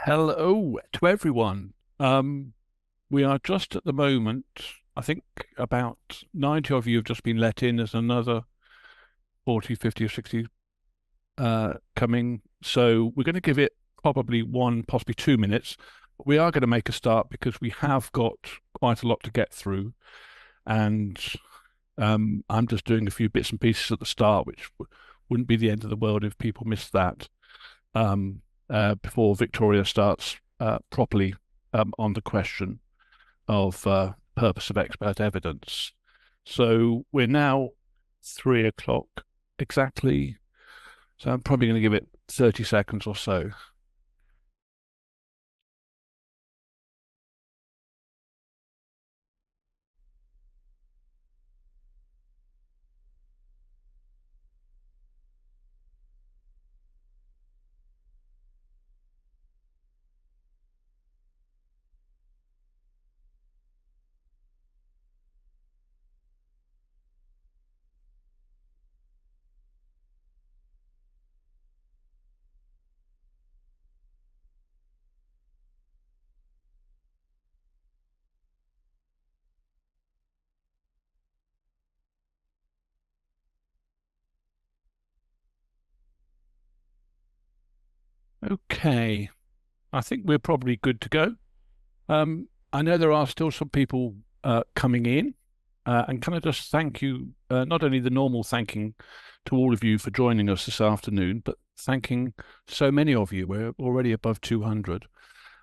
Hello to everyone. We are just at the moment, I think about 90 of you have just been let in. There's another 40, 50 or 60 coming. So we're going to give it probably one, possibly 2 minutes. But we are going to make a start because we have got quite a lot to get through. And I'm just doing a few bits and pieces at the start, which wouldn't be the end of the world if people missed that. Before Victoria starts properly on the question of purpose of expert evidence. So we're now 3 o'clock exactly. So I'm probably going to give it 30 seconds or so. Okay, I think we're probably good to go. I know there are still some people coming in, and can I just thank you, not only the normal thanking to all of you for joining us this afternoon, but thanking so many of you. We're already above 200,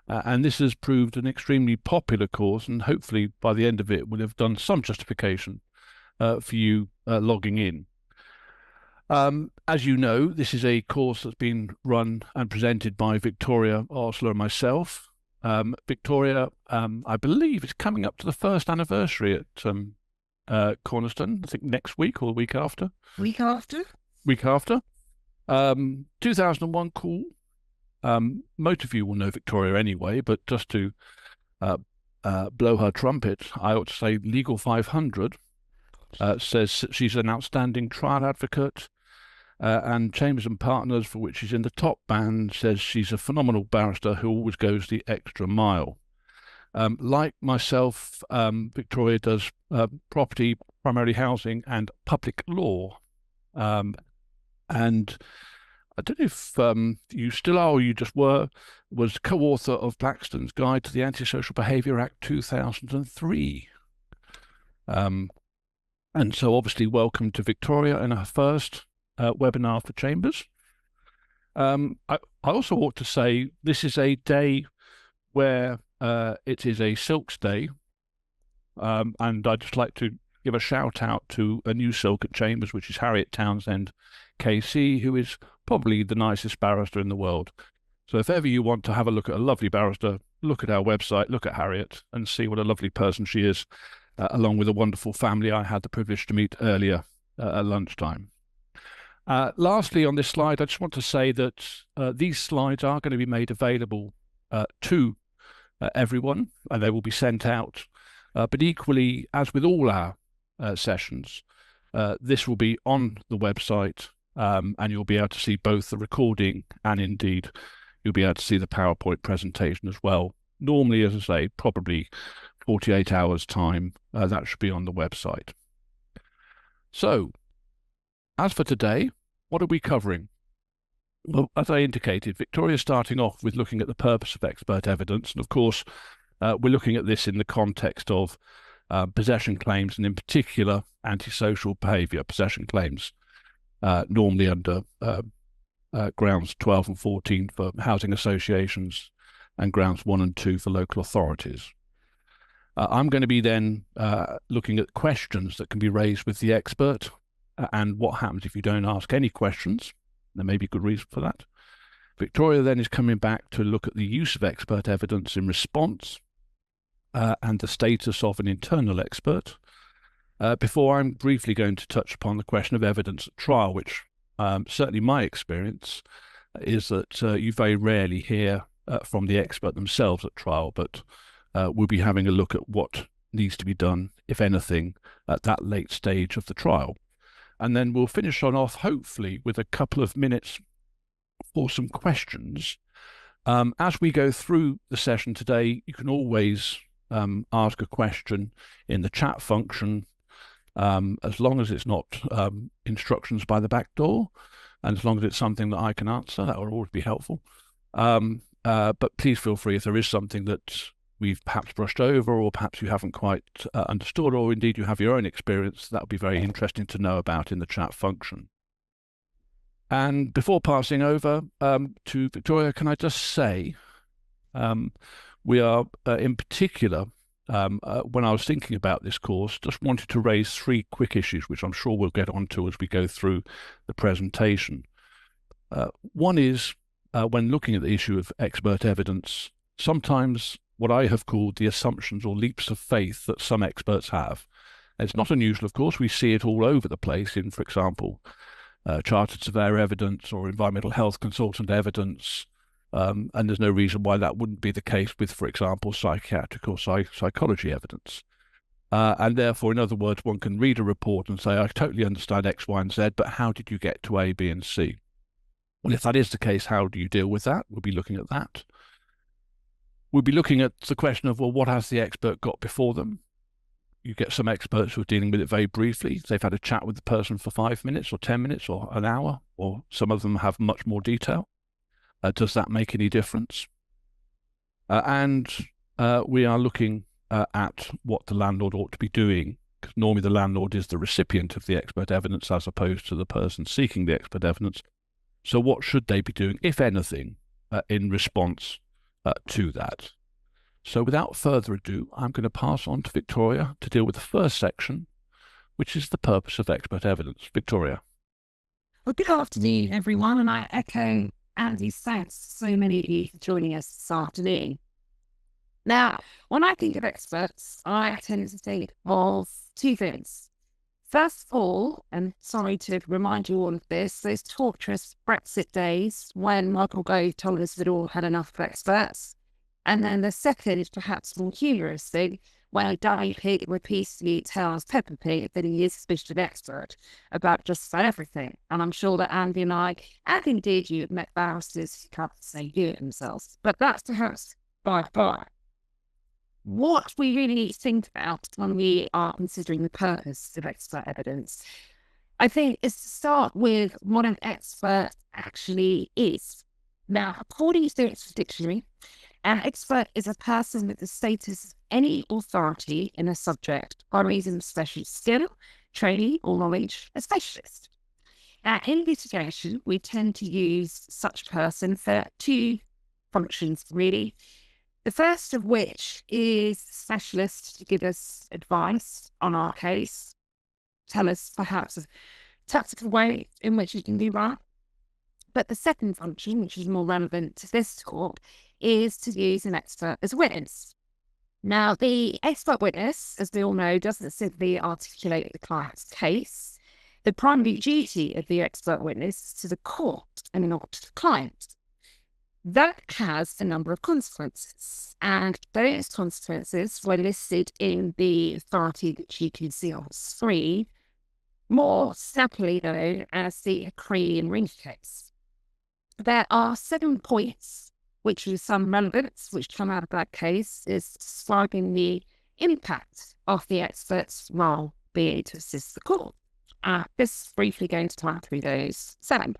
and this has proved an extremely popular course, and hopefully by the end of it, we'll have done some justification for you logging in. As you know, this is a course that's been run and presented by Victoria, Osler, and myself. Victoria, I believe, is coming up to the first anniversary at Cornerstone, I think next week or the week after. Week after? Week after. 2001 call. Most of you will know Victoria anyway, but just to blow her trumpet, I ought to say Legal 500 says she's an outstanding trial advocate, and Chambers and Partners, for which she's in the top band, says she's a phenomenal barrister who always goes the extra mile. Like myself, Victoria does property, primarily housing, and public law. And I don't know if you still are or you just were, was co-author of Blackstone's Guide to the Antisocial Behaviour Act 2003. And so obviously welcome to Victoria in her first webinar for Chambers. I also ought to say this is a day where it is a Silks Day, and I'd just like to give a shout out to a new Silk at Chambers, which is Harriet Townsend KC, who is probably the nicest barrister in the world. So if ever you want to have a look at a lovely barrister, look at our website, look at Harriet, and see what a lovely person she is, along with a wonderful family I had the privilege to meet earlier at lunchtime. Lastly, on this slide, I just want to say that these slides are going to be made available to everyone, and they will be sent out. But equally, as with all our sessions, this will be on the website, and you'll be able to see both the recording and indeed you'll be able to see the PowerPoint presentation as well. Normally, as I say, probably 48 hours time, that should be on the website. So, as for today, what are we covering? Well, as I indicated, Victoria's starting off with looking at the purpose of expert evidence. And of course, we're looking at this in the context of possession claims, and in particular, antisocial behaviour possession claims, normally under grounds 12 and 14 for housing associations and grounds 1 and 2 for local authorities. I'm going to be then looking at questions that can be raised with the expert, and what happens if you don't ask any questions. There may be good reason for that. Victoria then is coming back to look at the use of expert evidence in response and the status of an internal expert, before I'm briefly going to touch upon the question of evidence at trial, which certainly my experience is that you very rarely hear from the expert themselves at trial, but we'll be having a look at what needs to be done, if anything, at that late stage of the trial. And then we'll finish on off, hopefully, with a couple of minutes for some questions As we go through the session today, you can always ask a question in the chat function, as long as it's not instructions by the back door, and as long as it's something that I can answer, that will always be helpful. But please feel free if there is something that we've perhaps brushed over, or perhaps you haven't quite understood, or indeed you have your own experience, that would be very interesting to know about in the chat function. And before passing over to Victoria, can I just say, we are in particular, when I was thinking about this course, just wanted to raise 3 quick issues, which I'm sure we'll get onto as we go through the presentation. One is, when looking at the issue of expert evidence, sometimes what I have called the assumptions or leaps of faith that some experts have. It's not unusual, of course. We see it all over the place in, for example, chartered surveyor evidence or environmental health consultant evidence, and there's no reason why that wouldn't be the case with, for example, psychiatric or psychology evidence. And therefore, in other words, one can read a report and say, I totally understand X, Y, and Z, but how did you get to A, B, and C? Well, if that is the case, how do you deal with that? We'll be looking at that. We'll be looking at the question of, well, what has the expert got before them? You get some experts who are dealing with it very briefly. They've had a chat with the person for 5 minutes or 10 minutes or an hour, or some of them have much more detail. Does that make any difference? And we are looking at what the landlord ought to be doing, because normally the landlord is the recipient of the expert evidence as opposed to the person seeking the expert evidence. So what should they be doing, if anything, in response to that? So without further ado, I'm going to pass on to Victoria to deal with the first section, which is the purpose of expert evidence. Victoria. Well, good afternoon, everyone, and I echo Andy's thanks to so many of you for joining us this afternoon. Now, when I think of experts, I tend to think of 2 things. First of all, and sorry to remind you all of this, those torturous Brexit days when Michael Gove told us that all had enough of experts. And then the second is perhaps more humorous thing, when Danny Pig repeatedly tells Peppa Pig that he is a suspicious expert about just about everything. And I'm sure that Andy and I, and indeed you, have met barristers who can't say do it themselves. But that's perhaps by far. What we really need to think about when we are considering the purpose of expert evidence, I think, is to start with what an expert actually is. Now, according to the Oxford Dictionary, an expert is a person with the status of any authority in a subject by reason of special skill, training, or knowledge, a specialist. Now, in litigation, we tend to use such a person for 2 functions, really. The first of which is specialist to give us advice on our case, tell us perhaps a tactical way in which it can be run. But the second function, which is more relevant to this talk, is to use an expert as a witness. Now, the expert witness, as we all know, doesn't simply articulate the client's case. The primary duty of the expert witness is to the court and not to the client. That has a number of consequences, and those consequences were listed in the authority that you can see on the screen, more snappily known as the Cree and Ring case. There are 7 points, which with some relevance, which come out of that case, is describing the impact of the expert's role being to assist the court. Just briefly going to talk through those 7.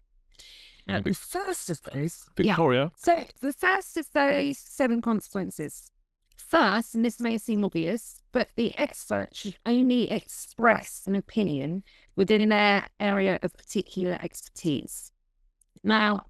Now, the first of those, Victoria. So the first of those 7 consequences. First, and this may seem obvious, but the expert should only express an opinion within their area of particular expertise. Now,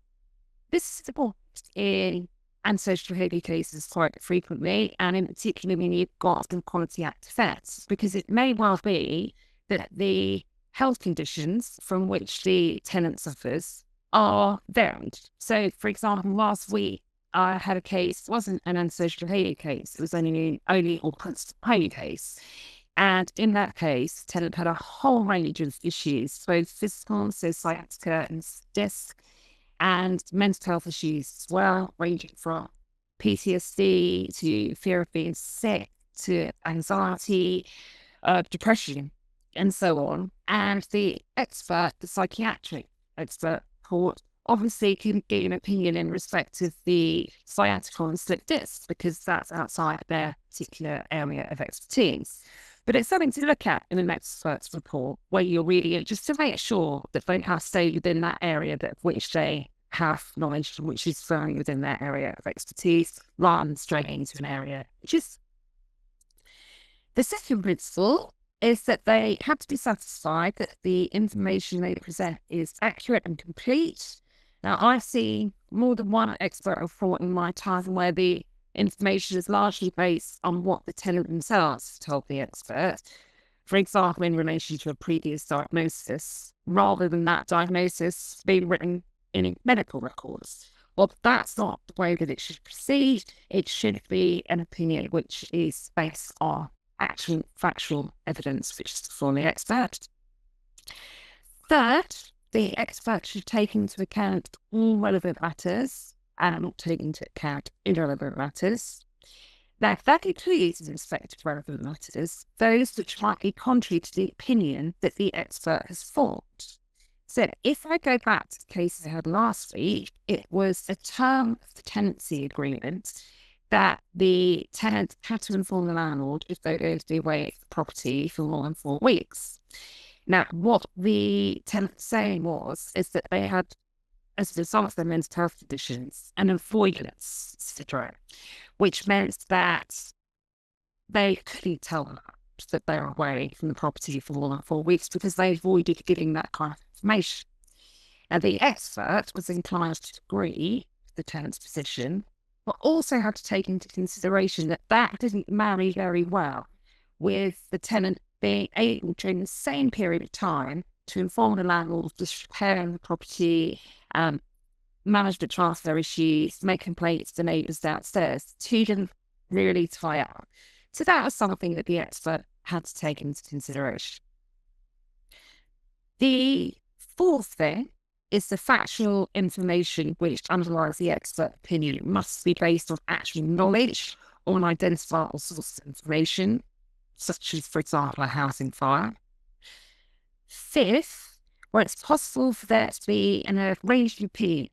this is important in antisocial behaviour cases quite frequently, and in particular when you've got the Quality Act offence, because it may well be that the health conditions from which the tenant suffers are varied. So, for example, last week I had a case, it wasn't an antisocial behaviour case, it was only or constant pain case. And in that case, the tenant had a whole range of issues, both physical, so sciatica and disc, and mental health issues as well, ranging from PTSD to fear of being sick to anxiety, depression, and so on. And the expert, the psychiatric expert, obviously can get an opinion in respect of the sciatica and slip disc, because that's outside their particular area of expertise. But it's something to look at in an expert's report, where you're really just to make sure that they have stayed within that area that which they have knowledge, which is firmly within their area of expertise, rather than straight into an area which is. The second principle is that they have to be satisfied that the information they present is accurate and complete. Now, I've seen more than one expert report in my time where the information is largely based on what the tenant themselves told the expert, for example, in relation to a previous diagnosis, rather than that diagnosis being written in medical records. Well, that's not the way that it should proceed. It should be an opinion which is based on actual factual evidence, which is from the expert. Third, the expert should take into account all relevant matters and not take into account irrelevant matters. Now, that includes, in respect of relevant matters, those which might be contrary to the opinion that the expert has formed. So if I go back to the case I had last week, it was a term of the tenancy agreement that the tenant had to inform the landlord if they're going to be away at the property for more than 4 weeks. Now, what the tenant was saying is that they had, as a result of their mental health conditions, an avoidance syndrome, which meant that they couldn't tell them that they were away from the property for more than 4 weeks because they avoided giving that kind of information. Now, the expert was inclined to agree with the tenant's position, but also had to take into consideration that that didn't marry very well with the tenant being able, during the same period of time, to inform the landlord of disrepair in the property, manage the transfer issues, make complaints to neighbours downstairs. Two didn't really tie up. So that was something that the expert had to take into consideration. The fourth thing is the factual information which underlies the expert opinion. It must be based on actual knowledge or an identifiable source of information, such as, for example, a housing fire. Fifth, where it's possible for there to be an arranged opinion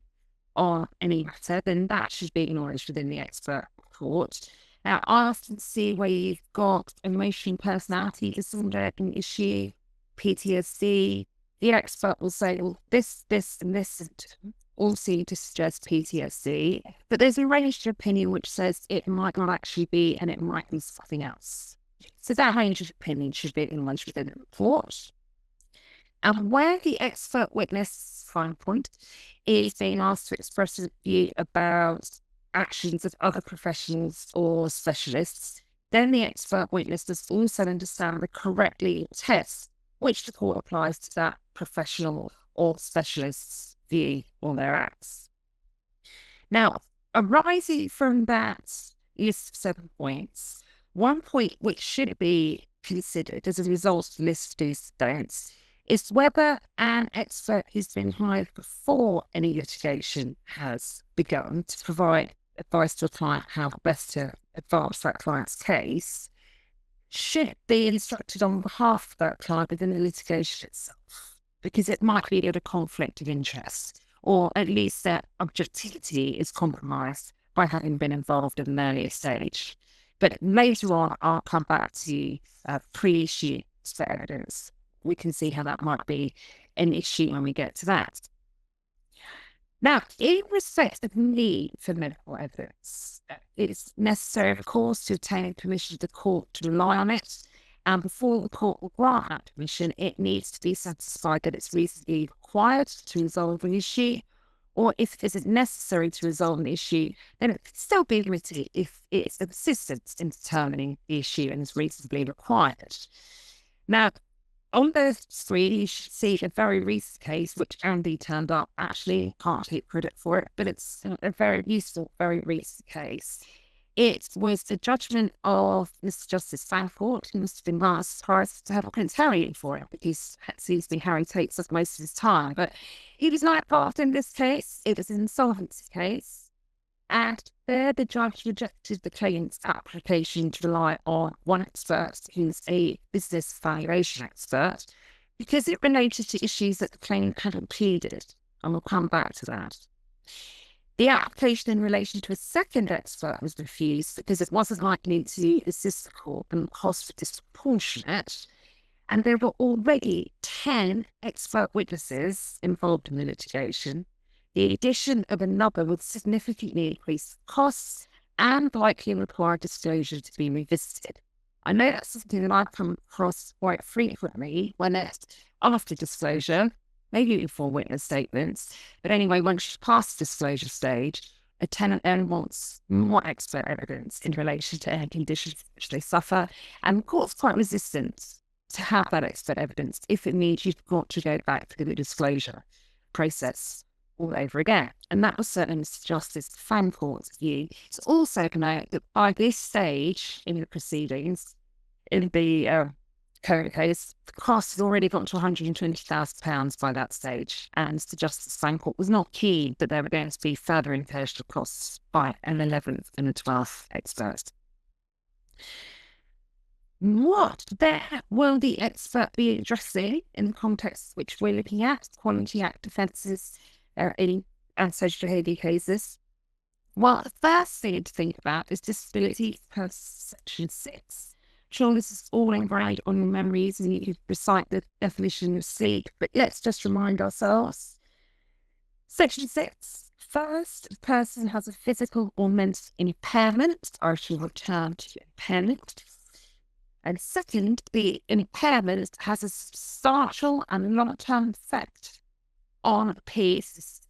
on any matter, then that should be acknowledged within the expert report. Now, I often see where you've got emotional personality disorder, an issue, PTSD. The expert will say, well, this, and this symptom all seem to suggest PTSD, but there's a range of opinion which says it might not actually be, and it might be something else. So that range of opinion should be acknowledged within the report. And where the expert witness, final point, is being asked to express a view about actions of other professionals or specialists, then the expert witness must also understand the correct legal test which the court applies to that professional or specialist's view on their acts. Now, arising from that list of 7 points, one point which should be considered as a result of the list of do's and don'ts is whether an expert who's been hired before any litigation has begun to provide advice to a client how best to advance that client's case should be instructed on behalf of that client within the litigation itself, because it might be at a conflict of interest, or at least that objectivity is compromised by having been involved at an earlier stage. But later on, I'll come back to pre-issue evidence. We can see how that might be an issue when we get to that. Now, in respect of need for medical evidence, it's necessary, of course, to obtain permission of the court to rely on it. And before the court will grant that permission, it needs to be satisfied that it's reasonably required to resolve an issue, or if it isn't necessary to resolve an issue, then it can still be admitted if it's of assistance in determining the issue and is reasonably required. Now, on the screen, you should see a very recent case, which Andy turned up. Actually, can't take credit for it, but it's a very useful, very recent case. It was the judgment of Mr. Justice Fancourt, who must have been rather surprised to have a Prince Harry for it, because it seems to be Harry takes up most of his time. But he was not involved in this case. It was an insolvency case. And there, the judge rejected the claimant's application to rely on one expert who's a business valuation expert because it related to issues that the claimant hadn't pleaded. and we'll come back to that. The application in relation to a second expert was refused because it wasn't likely to assist the court and the costs were disproportionate. And there were already 10 expert witnesses involved in the litigation. The addition of another would significantly increase costs and likely require disclosure to be revisited. I know that's something that I've come across quite frequently when it's after disclosure, maybe before witness statements. But anyway, once you pass the disclosure stage, a tenant then wants more expert evidence in relation to any conditions which they suffer. And the court's quite resistant to have that expert evidence if it means you've got to go back through the disclosure process all over again. And that was certainly Mr. Justice Fancourt's view. It's also to note that by this stage in the proceedings, in the current case, the cost has already got to £120,000 by that stage. And Mr. Justice Fancourt was not keen that there were going to be further incursion of costs by an 11th and a 12th expert. What then will the expert be addressing in the context which we're looking at, Quality Act offences and social behaviour cases? Well, the first thing to think about is disability per section 6. I'm sure this is all ingrained on your memories and you can recite the definition of sleep, but let's just remind ourselves. Section 6. First, a person has a physical or mental impairment. I shall return to impairment. And second, the impairment has a substantial and long-term effect on a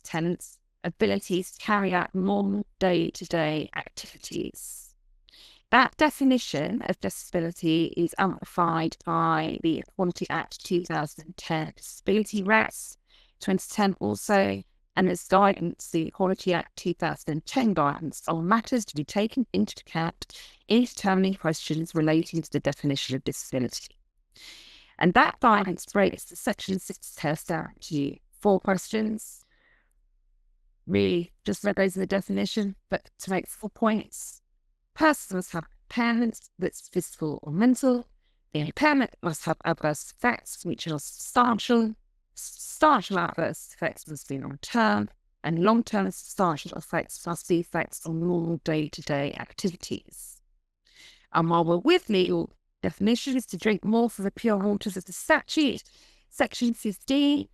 tenant's abilities to carry out normal day-to-day activities. That definition of disability is amplified by the Equality Act 2010 Disability Regs 2010 also, and its guidance, the Equality Act 2010 guidance on matters to be taken into account in determining questions relating to the definition of disability. And that guidance breaks the Section 6 test down to 4 questions. Really, just read those in the definition, but to make 4 points. Person must have impairment that's physical or mental. The impairment must have adverse effects which are substantial. Substantial adverse effects must be long-term, and long-term substantial effects must be effects on normal day-to-day activities. And while we're with legal definitions, to drink more from the pure waters of the statute, Section 15,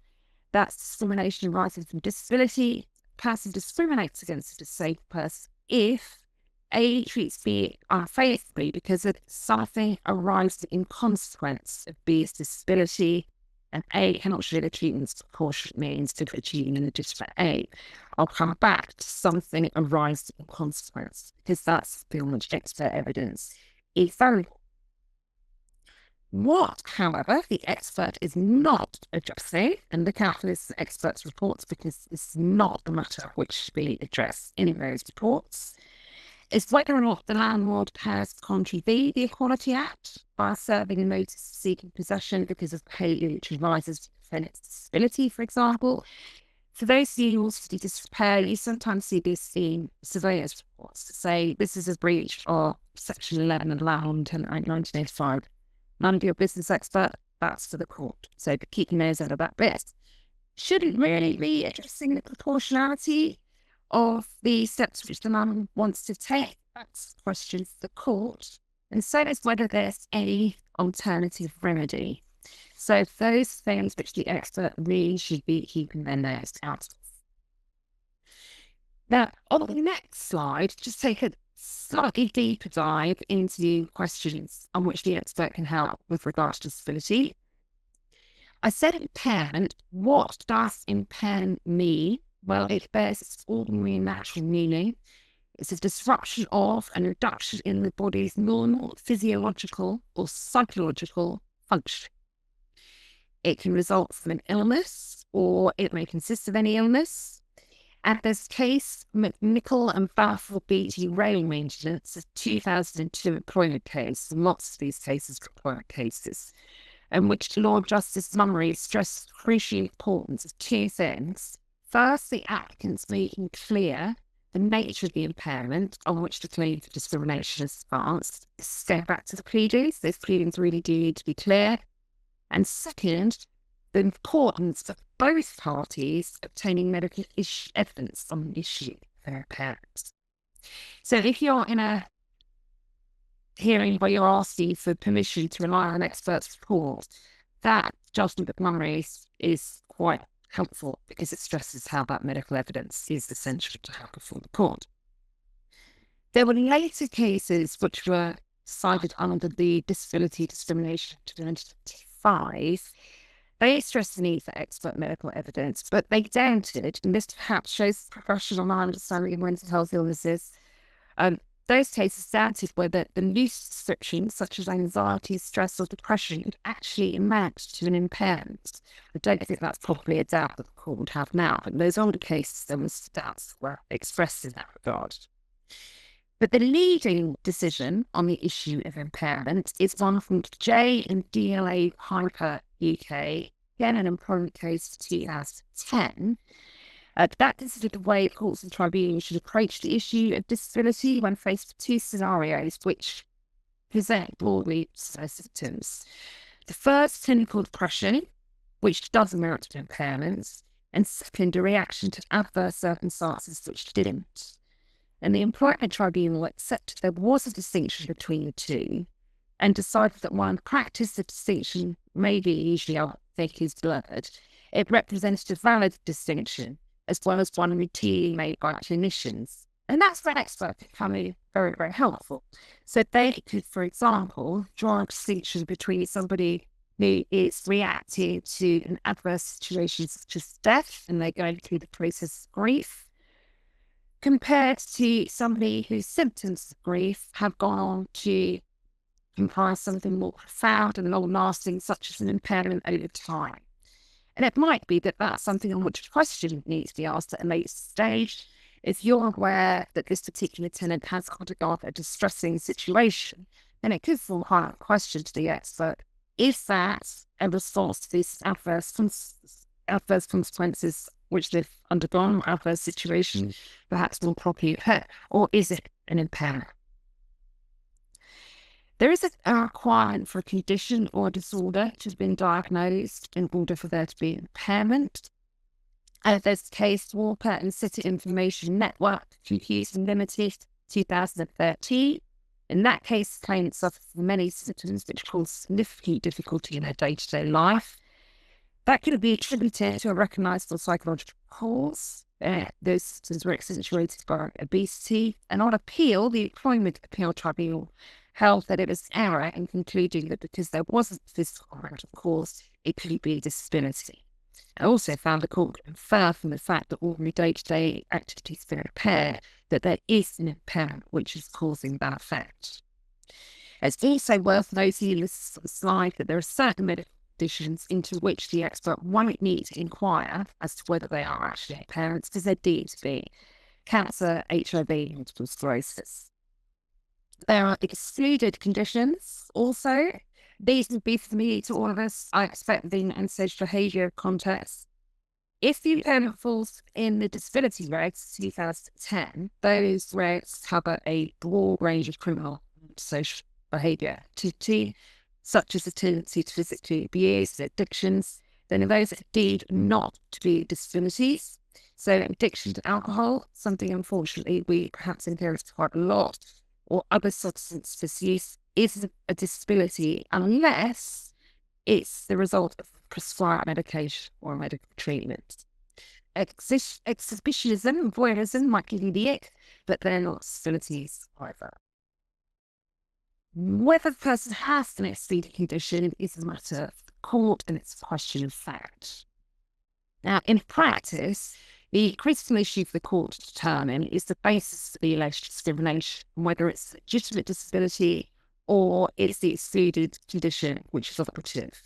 that's discrimination arising from disability. A person discriminates against a disabled person if A treats B unfaithfully because of something arising in consequence of B's disability, and A cannot show the treatment's proportionate means to achieving an legitimate aim. I'll come back to something arising in consequence, because that's the on which expert evidence is valuable. What, however, the expert is not addressing, and look out for this expert's reports because this is not the matter which should be addressed in those reports, is whether or not the landlord has contravened the Equality Act by serving a notice seeking possession because of behaviour which arises from the defendant's disability, for example. For those of you who also see disrepair, you sometimes see this in surveyor's reports to say this is a breach of Section 11 of the Landlord Tenant Act 1985. None of your business expert, that's for the court. So keep your nose out of that bit. Shouldn't really be addressing the proportionality of the steps which the man wants to take. That's a question for the court. And so is whether there's any alternative remedy. So those things which the expert really should be keeping their nose out of. Now, on the next slide, just take a slightly deeper dive into questions on which the expert can help with regard to disability. I said impairment. What does impairment mean? Well, it bears its ordinary and natural meaning. It's a disruption of and reduction in the body's normal physiological or psychological function. It can result from an illness, or it may consist of any illness. And this case, McNichol and Balfour Beatty Rail Maintenance, a 2002 employment case, and lots of these cases are employment cases, in which Lord Justice Mummery stressed the crucial importance of 2 things. First, the applicants making clear the nature of the impairment on which the claim for discrimination is advanced. This goes back to the pleadings. Those pleadings really do need to be clear. And second, the importance of both parties obtaining medical evidence on the issue of their impairment. So if you're in a hearing where you're asking for permission to rely on an expert's report, that judgment of memories is quite helpful because it stresses how that medical evidence is essential to have before the court. There were later cases which were decided under the Disability Discrimination 2025. They stressed the need for expert medical evidence, but they doubted, and this perhaps shows professional understanding of mental health illnesses. Those cases doubted whether the loose descriptions, such as anxiety, stress, or depression, would actually amount to an impairment. I don't think that's probably a doubt that the court would have now, but in those older cases, there was doubts that were expressed in that regard. But the leading decision on the issue of impairment is one from J and DLA Hyper UK, again an employment case 2010. That considered the way courts and tribunals should approach the issue of disability when faced with two scenarios which present broadly similar symptoms. The first, clinical depression, which does amount to impairments, and second, a reaction to adverse circumstances which didn't. And the employment tribunal accepted there was a distinction between the two and decided that while in practice the distinction maybe usually I think is blurred, it represented a valid distinction as well as one routinely made by clinicians. And that's where experts become very, very helpful. So they could, for example, draw a distinction between somebody who is reacting to an adverse situation such as death and they're going through the process of grief, compared to somebody whose symptoms of grief have gone on to comprise something more profound and long-lasting, such as an impairment over time. And it might be that that's something on which a question needs to be asked at a later stage. If you're aware that this particular tenant has undergone a distressing situation, then it could fall high a question to the expert. Is that a response to these adverse consequences which they've undergone, or adverse situations, perhaps more properly occur, or is it an impairment? There is a requirement for a condition or a disorder to have been diagnosed in order for there to be impairment. There's the case Walker and City Information Network, Computing Limited, 2013. In that case, claimants suffer from many symptoms which cause significant difficulty in their day-to-day life. That could be attributed to a recognisable psychological cause. Those symptoms were accentuated by obesity. And on appeal, the Employment Appeal Tribunal held that it was error in concluding that because there wasn't a physical mental cause, it could be a disability. I also found the court could infer from the fact that ordinary day-to-day activities have been impaired that there is an impairment which is causing that effect. It's also worth noting in this slide that there are certain medical conditions into which the expert won't need to inquire as to whether they are actually impairments because they're deemed to be cancer, HIV, and multiple sclerosis. There are excluded conditions also. These would be familiar to all of us, I expect, in unsafe behaviour context. If the impairment falls in the disability regs 2010, those regs cover a broad range of criminal and social behaviour activity, such as a tendency to physically abuse, addictions, then those are deemed not to be disabilities. So addiction to alcohol, something unfortunately we perhaps inherit quite a lot, or other substance misuse, is a disability unless it's the result of prescribed medication or medical treatment. Exhibitionism and voyeurism might give you the ick, but they're not disabilities either. Whether the person has an excluded condition is a matter of the court and it's a question of fact. Now, in practice, the critical issue for the court to determine is the basis of the alleged discrimination, whether it's a legitimate disability or it's the excluded condition which is operative.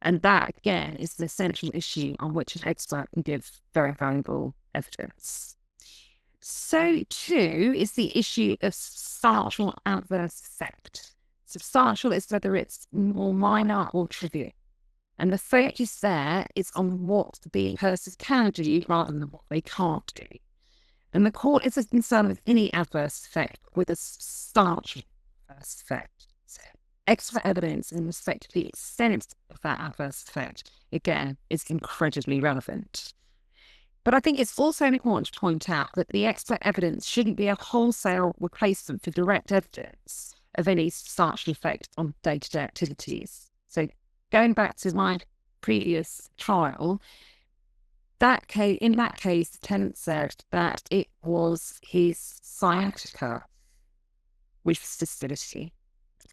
And that, again, is an essential issue on which an expert can give very valuable evidence. So, too, is the issue of substantial adverse effect. Substantial is whether it's more minor or trivial. And the focus there is on what the person can do rather than what they can't do. And the court isn't concerned with any adverse effect, with a substantial adverse effect. So expert evidence in respect to the extent of that adverse effect, again, is incredibly relevant. But I think it's also important to point out that the expert evidence shouldn't be a wholesale replacement for direct evidence of any substantial effect on day-to-day activities. So going back to my previous trial, in that case, the tenant said that it was his sciatica, which was disability,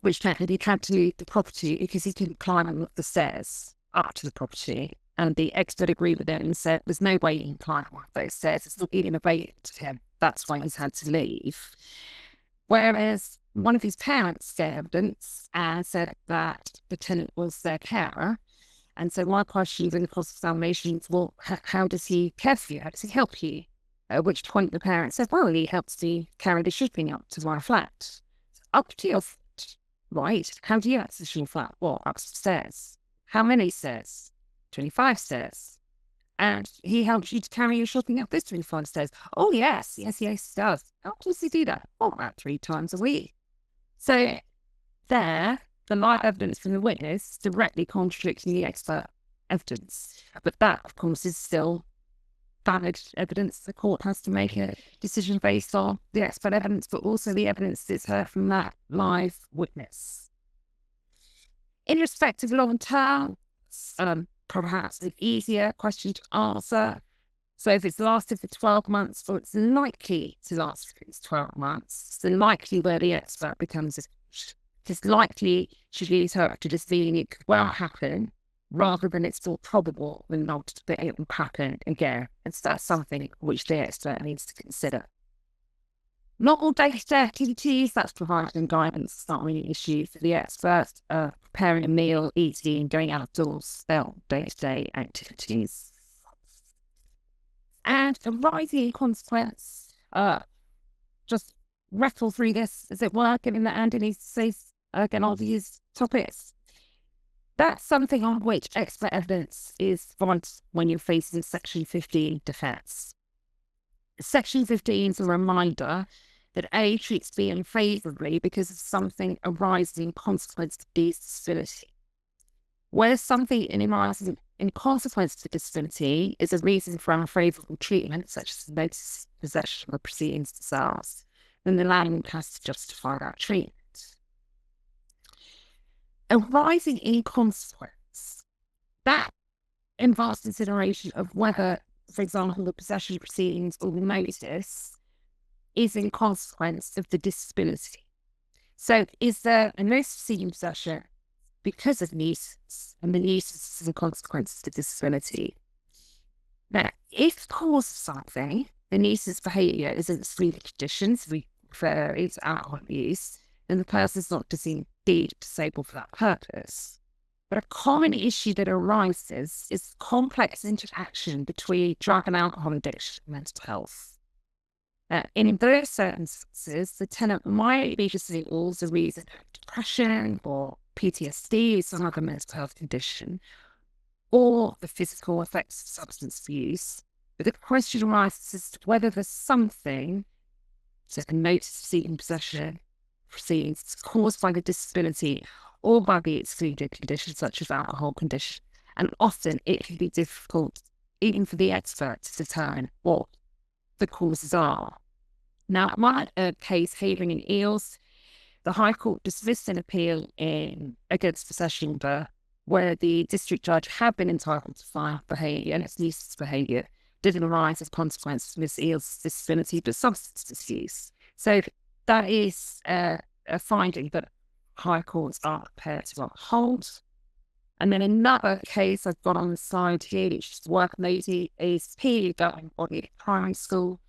which meant that he had to leave the property because he couldn't climb the stairs up to the property. And the expert agreed with him and said, there's no way he can climb one of those stairs. It's not even available to him. That's why he's had to leave. Whereas one of his parents gave evidence and said that the tenant was their carer. And so my questions in the cross-examination was, well, how does he care for you? How does he help you? At which point the parent said, well, he helps me carry the shipping up to my flat. Up to your flat, right? How do you access your flat? Well, upstairs. How many stairs? 25 stairs. And he helps you to carry your shopping up those 25 stairs. Oh, yes, he does. How does he do that? Well, about 3 times a week. So there, the live evidence from the witness directly contradicting the expert evidence. But that, of course, is still valid evidence. The court has to make a decision based on the expert evidence, but also the evidence that's heard from that live witness. In respect of long term, perhaps an easier question to answer. So if it's lasted for 12 months, or it's likely to last for 12 months, it's the likely where the expert becomes it's likely should be interpreted as meaning it could well happen, rather than it's more probable than not that it will happen again. And so that's something which the expert needs to consider. Not all day-to-day activities, that's providing guidance, it's not really an issue for the expert. Preparing a meal, eating, going outdoors, they're day-to-day activities. And arising in consequence, just rattle through this, as it were, given that Andy needs to say again all these topics. That's something on which expert evidence is vital when you're facing Section 15 defence. Section 15 is a reminder that A treats B unfavourably because of something arising in consequence of B's disability. Where something arising in consequence of the disability is a reason for unfavourable treatment, such as notice of possession of proceedings themselves, then the landlord has to justify that treatment. Arising in consequence, that involves consideration of whether, for example, the possession proceedings or the notice is in consequence of the disability. So is there a notice proceeding possession because of nuisance, and the nuisance is in consequence of the disability? Now, if the cause of something, the nuisance behaviour is an excluded condition, so we refer it to alcohol abuse, then the person is not indeed disabled for that purpose. But a common issue that arises is complex interaction between drug and alcohol addiction and mental health. In those circumstances, the tenant might be disabled as a reason of depression or PTSD or some other mental health condition, or the physical effects of substance abuse. But the question arises as to whether there's something, so a notice of seeking possession proceedings caused by the disability or by the excluded condition, such as alcohol condition. And often it can be difficult, even for the expert, to determine what the causes are. Now, my case, Havering and Eels, the High Court dismissed an appeal against possession order where the district judge had been entitled to find behaviour, and its nuisance behaviour didn't arise as a consequence of Miss Eels' disability, but substance misuse. So that is a finding that high courts are prepared to uphold. And then another case I've got on the side here, which is worth noting, is P going on at primary school,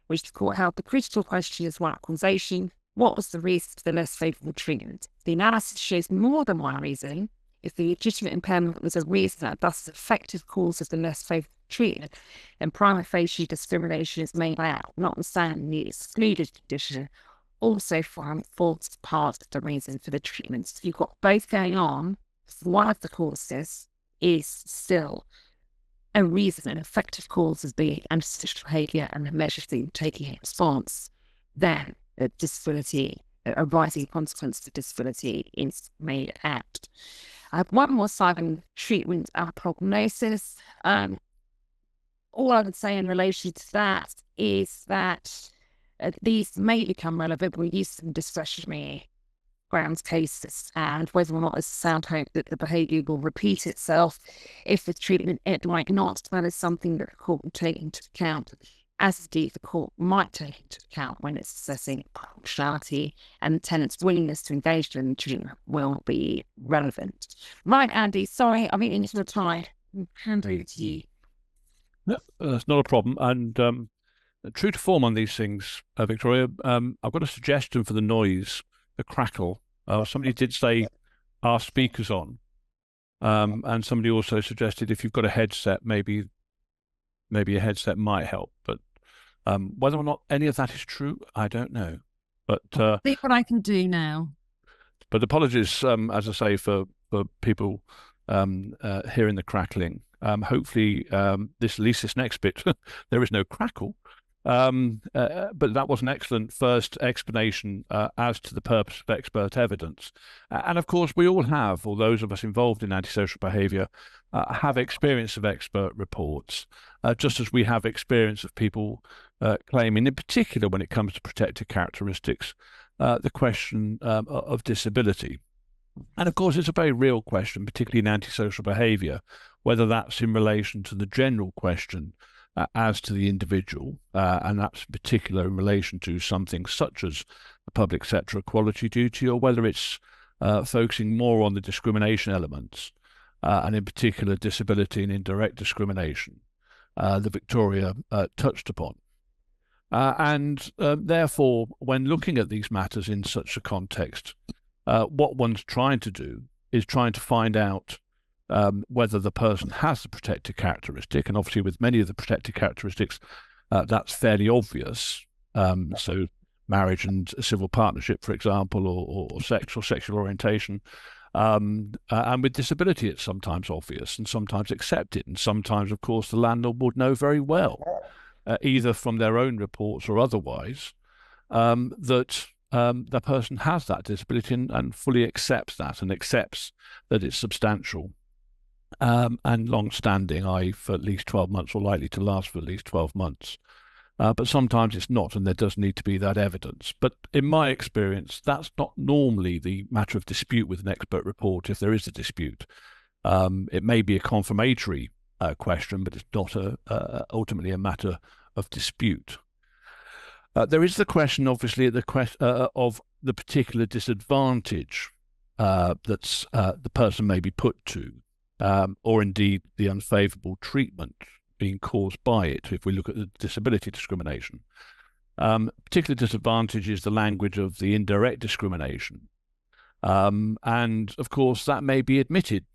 which the court held the critical question is one causation. What was the reason for the less favourable treatment? The analysis shows more than one reason. If the legitimate impairment was a reason that thus the effective cause of the less favourable treatment, then prima facie discrimination is made out, notwithstanding the excluded condition also forms part of the reason for the treatment. So you've got both going on. One of the causes is still a reason, an effective cause of the antisocial behaviour and the measures that you're taking in response, then the disability arising consequence of disability is made out. I have one more slide on treatment and prognosis. All I would say in relation to that is that these may become relevant when we use some discretionary grounds cases, and whether or not there's a sound hope that the behaviour will repeat itself if the treatment it might not. That is something that the court will take into account, as indeed the court might take into account when it's assessing proportionality, and the tenant's willingness to engage in the treatment will be relevant. Right, Andy, sorry, I'm eating into the time. Hand over to you. No, that's not a problem. And true to form on these things, Victoria, I've got a suggestion for the noise, the crackle. Somebody did say our speakers on, and somebody also suggested if you've got a headset, maybe a headset might help. But whether or not any of that is true, I don't know. But see what I can do now. But apologies, as I say, for people hearing the crackling. Hopefully, at least this next bit, there is no crackle. But that was an excellent first explanation as to the purpose of expert evidence. And of course, we all have, or those of us involved in antisocial behaviour, have experience of expert reports, just as we have experience of people claiming, in particular when it comes to protected characteristics, the question of disability. And of course, it's a very real question, particularly in antisocial behaviour, whether that's in relation to the general question as to the individual, and that's in particular in relation to something such as the public sector equality duty, or whether it's focusing more on the discrimination elements, and in particular disability and indirect discrimination, that Victoria touched upon. And therefore, when looking at these matters in such a context, what one's trying to do is trying to find out whether the person has the protected characteristic, and obviously with many of the protected characteristics, that's fairly obvious. So marriage and civil partnership, for example, or sexual orientation. And with disability, it's sometimes obvious and sometimes accepted. And sometimes, of course, the landlord would know very well, either from their own reports or otherwise, that the person has that disability and fully accepts that, and accepts that it's substantial and long-standing, i.e. for at least 12 months, or likely to last for at least 12 months. But sometimes it's not, and there does need to be that evidence. But in my experience, that's not normally the matter of dispute with an expert report, if there is a dispute. It may be a confirmatory question, but it's not ultimately a matter of dispute. There is the question, obviously, of the particular disadvantage that's the person may be put to, or indeed the unfavourable treatment being caused by it, if we look at the disability discrimination. Particular disadvantage is the language of the indirect discrimination. And, of course, that may be admitted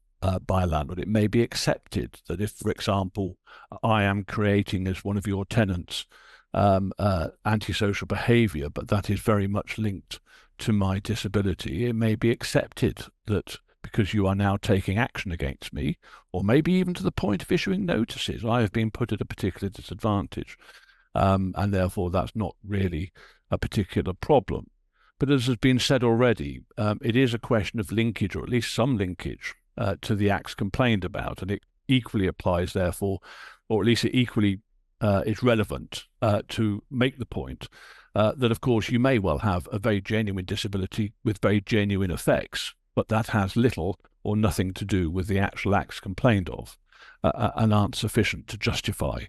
by a landlord. It may be accepted that if, for example, I am creating as one of your tenants antisocial behaviour, but that is very much linked to my disability, it may be accepted that because you are now taking action against me, or maybe even to the point of issuing notices, I have been put at a particular disadvantage, and therefore that's not really a particular problem. But as has been said already, it is a question of linkage, or at least some linkage, to the acts complained about, and it equally applies, therefore, or at least it equally is relevant to make the point that, of course, you may well have a very genuine disability with very genuine effects, but that has little or nothing to do with the actual acts complained of, and aren't sufficient to justify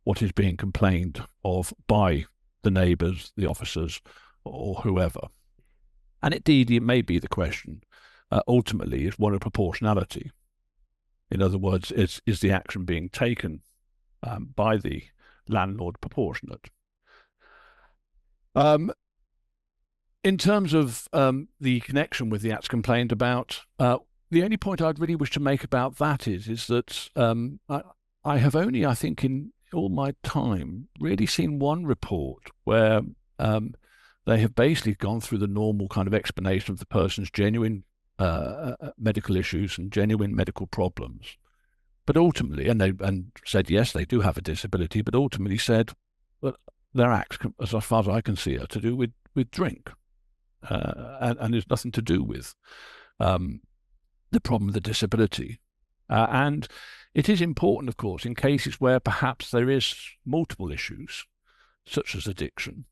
what is being complained of by the neighbours, the officers, or whoever. And indeed, it may be the question, ultimately, is one of proportionality. In other words, is the action being taken by the landlord proportionate? In terms of the connection with the acts complained about, the only point I'd really wish to make about that is that I have only, I think, in all my time, really seen one report where they have basically gone through the normal kind of explanation of the person's genuine medical issues and genuine medical problems. But ultimately, and said, yes, they do have a disability, but ultimately said that their acts, as far as I can see, are to do with drink. and there's nothing to do with the problem of the disability. And it is important, of course, in cases where perhaps there is multiple issues, such as addiction,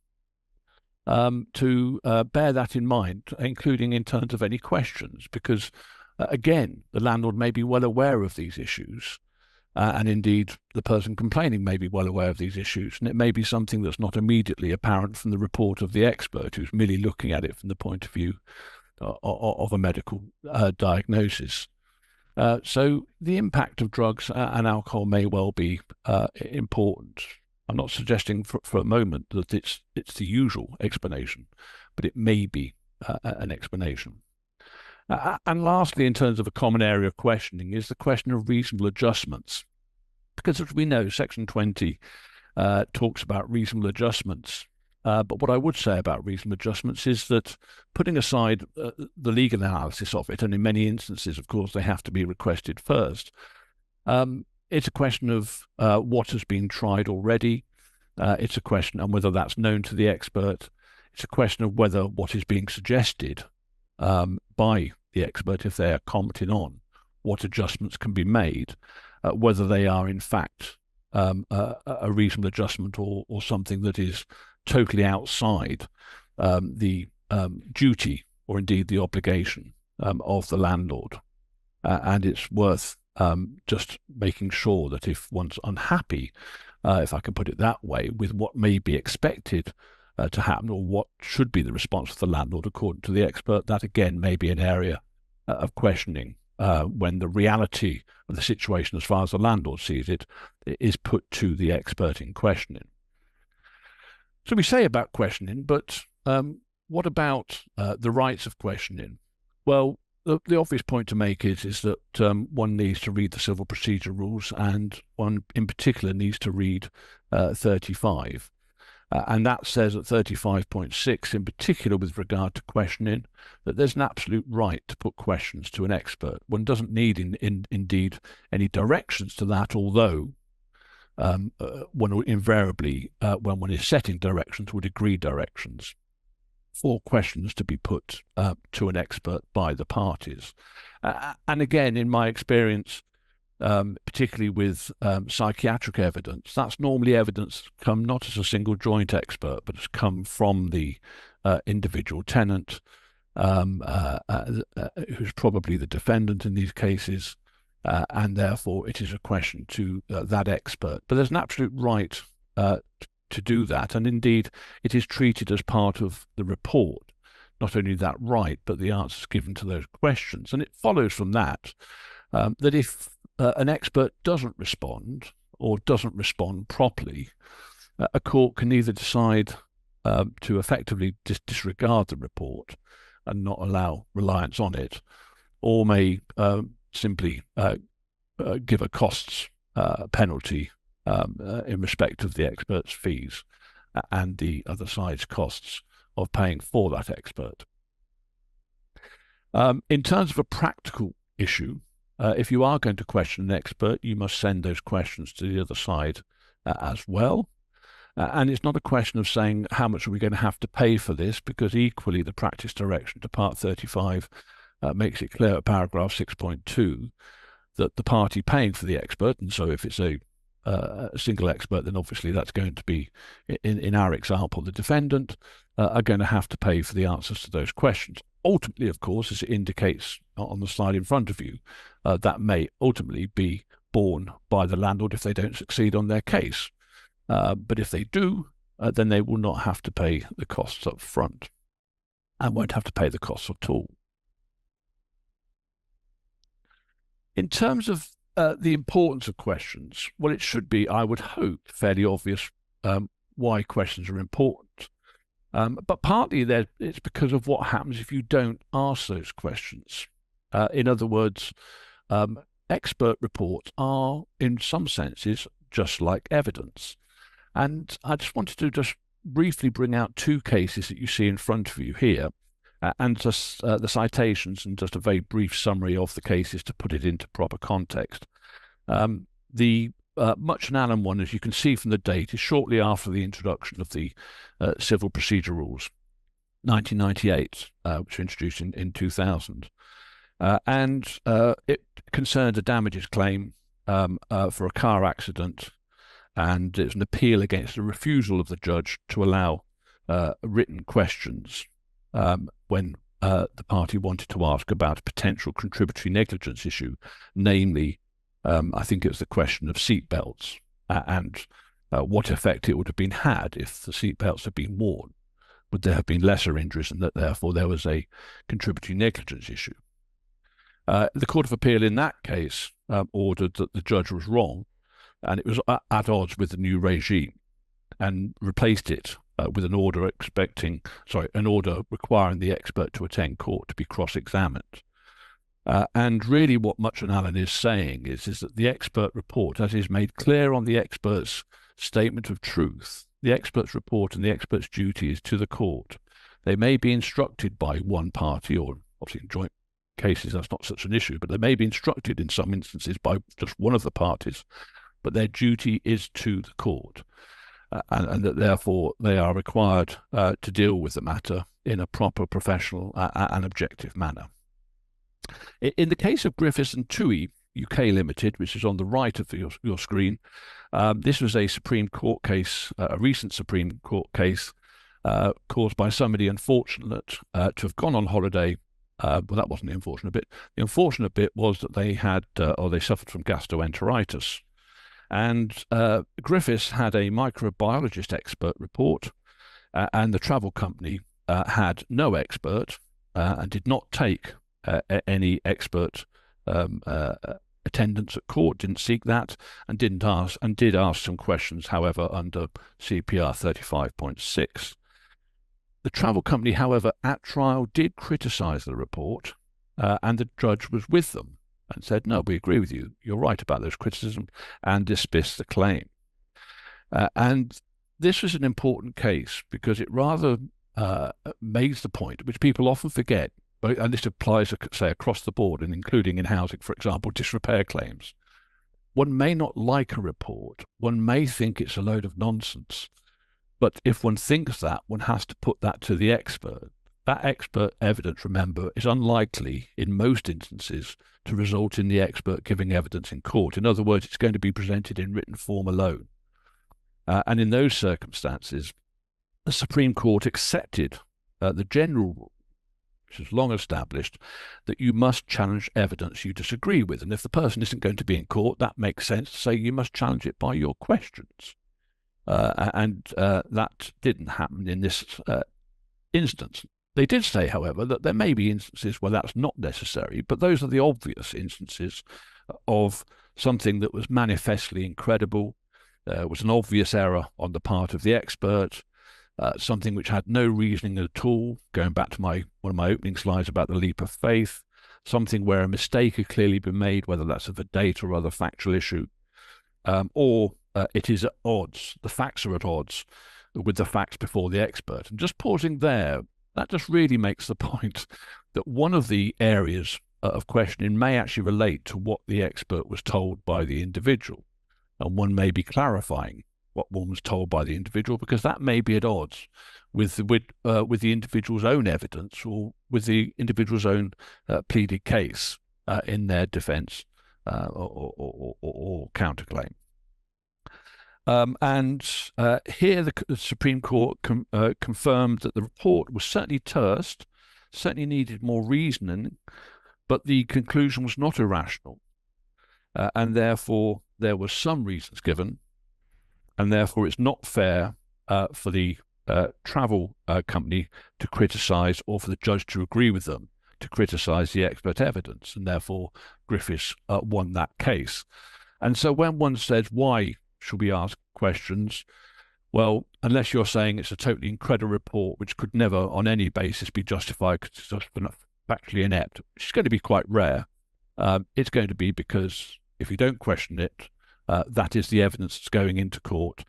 to bear that in mind, including in terms of any questions, because, again, the landlord may be well aware of these issues, and indeed the person complaining may be well aware of these issues, and it may be something that's not immediately apparent from the report of the expert who's merely looking at it from the point of view of a medical diagnosis. So the impact of drugs and alcohol may well be important. I'm not suggesting for a moment that it's the usual explanation, but it may be an explanation. And lastly, in terms of a common area of questioning, is the question of reasonable adjustments. Because as we know, Section 20 talks about reasonable adjustments. But what I would say about reasonable adjustments is that, putting aside the legal analysis of it, and in many instances, of course, they have to be requested first, it's a question of what has been tried already. It's a question on whether that's known to the expert. It's a question of whether what is being suggested by the expert, if they are commenting on what adjustments can be made, whether they are in fact a reasonable adjustment or something that is totally outside the duty or indeed the obligation of the landlord. And it's worth just making sure that if one's unhappy, if I can put it that way, with what may be expected to happen, or what should be the response of the landlord according to the expert, that again may be an area of questioning when the reality of the situation, as far as the landlord sees it, is put to the expert in questioning. So we say about questioning, but what about the rights of questioning? Well, the obvious point to make is that one needs to read the civil procedure rules, and one in particular needs to read 35. And that says at 35.6, in particular with regard to questioning, that there's an absolute right to put questions to an expert. One doesn't need indeed any directions to that, although one invariably, when one is setting directions, would agree directions for questions to be put to an expert by the parties. And again, in my experience, particularly with psychiatric evidence, that's normally evidence that's come not as a single joint expert, but has come from the individual tenant, who's probably the defendant in these cases, and therefore it is a question to that expert. But there's an absolute right to do that, and indeed it is treated as part of the report. Not only that right, but the answers given to those questions. And it follows from that that if an expert doesn't respond, or doesn't respond properly, a court can either decide to effectively disregard the report and not allow reliance on it, or may simply give a costs penalty in respect of the expert's fees and the other side's costs of paying for that expert. In terms of a practical issue, if you are going to question an expert, you must send those questions to the other side as well. And it's not a question of saying how much are we going to have to pay for this, because equally the practice direction to Part 35 makes it clear at paragraph 6.2 that the party paying for the expert, and so if it's a single expert, then obviously that's going to be, in our example, the defendant, are going to have to pay for the answers to those questions. Ultimately, of course, as it indicates on the slide in front of you, that may ultimately be borne by the landlord if they don't succeed on their case. But if they do, then they will not have to pay the costs up front and won't have to pay the costs at all. In terms of the importance of questions, well, it should be, I would hope, fairly obvious why questions are important. But partly it's because of what happens if you don't ask those questions. In other words, expert reports are, in some senses, just like evidence. And I just wanted to just briefly bring out two cases that you see in front of you here, and just the citations and just a very brief summary of the cases to put it into proper context. The Much and Allen one, as you can see from the date, is shortly after the introduction of the civil procedure rules. 1998, which were introduced in 2000. It concerned a damages claim for a car accident, and it's an appeal against the refusal of the judge to allow written questions when the party wanted to ask about a potential contributory negligence issue, namely, I think it was the question of seatbelts and what effect it would have been had if the seatbelts had been worn. Would there have been lesser injuries, and that therefore there was a contributory negligence issue? The Court of Appeal in that case ordered that the judge was wrong, and it was at odds with the new regime, and replaced it with an order requiring the expert to attend court to be cross-examined. And really what Mutch and Allen is saying is that the expert report, as is made clear on the expert's statement of truth, the expert's report and the expert's duty is to the court. They may be instructed by one party, or obviously in joint cases that's not such an issue, but they may be instructed in some instances by just one of the parties, but their duty is to the court. And that therefore they are required to deal with the matter in a proper, professional and objective manner. In the case of Griffiths and Toohey UK Limited, which is on the right of your screen, this was a Supreme Court case, a recent Supreme Court case, caused by somebody unfortunate to have gone on holiday. Well, that wasn't the unfortunate bit. The unfortunate bit was that they had, or they suffered from gastroenteritis. And Griffiths had a microbiologist expert report, and the travel company had no expert and did not take any expert attendance at court, didn't seek that, and did ask some questions, however, under CPR 35.6. The travel company, however, at trial did criticise the report, and the judge was with them and said, no, we agree with you, you're right about those criticisms, and dismissed the claim. And this was an important case because it rather makes the point, which people often forget, and this applies, say, across the board, and including in housing, for example, disrepair claims. One may not like a report, one may think it's a load of nonsense, but if one thinks that, one has to put that to the expert. That expert evidence, remember, is unlikely, in most instances, to result in the expert giving evidence in court. In other words, it's going to be presented in written form alone. And in those circumstances, the Supreme Court accepted the general rule, which is long established, that you must challenge evidence you disagree with. And if the person isn't going to be in court, that makes sense to say you must challenge it by your questions. That didn't happen in this instance. They did say, however, that there may be instances where that's not necessary, but those are the obvious instances of something that was manifestly incredible, was an obvious error on the part of the expert, something which had no reasoning at all, going back to one of my opening slides about the leap of faith, something where a mistake had clearly been made, whether that's of a date or other factual issue, or it is at odds, the facts are at odds with the facts before the expert. And just pausing there, that just really makes the point that one of the areas of questioning may actually relate to what the expert was told by the individual. And one may be clarifying what one was told by the individual, because that may be at odds with the individual's own evidence or with the individual's own pleaded case in their defence or counterclaim. Here the Supreme Court confirmed that the report was certainly terse, certainly needed more reasoning, but the conclusion was not irrational, and therefore there were some reasons given, and therefore it's not fair for the travel company to criticise, or for the judge to agree with them to criticise the expert evidence, and therefore Griffiths won that case. And so when one says, why should we ask questions? Well, unless you're saying it's a totally incredible report which could never on any basis be justified because it's just factually inept, which is going to be quite rare, it's going to be because if you don't question it, that is the evidence that's going into court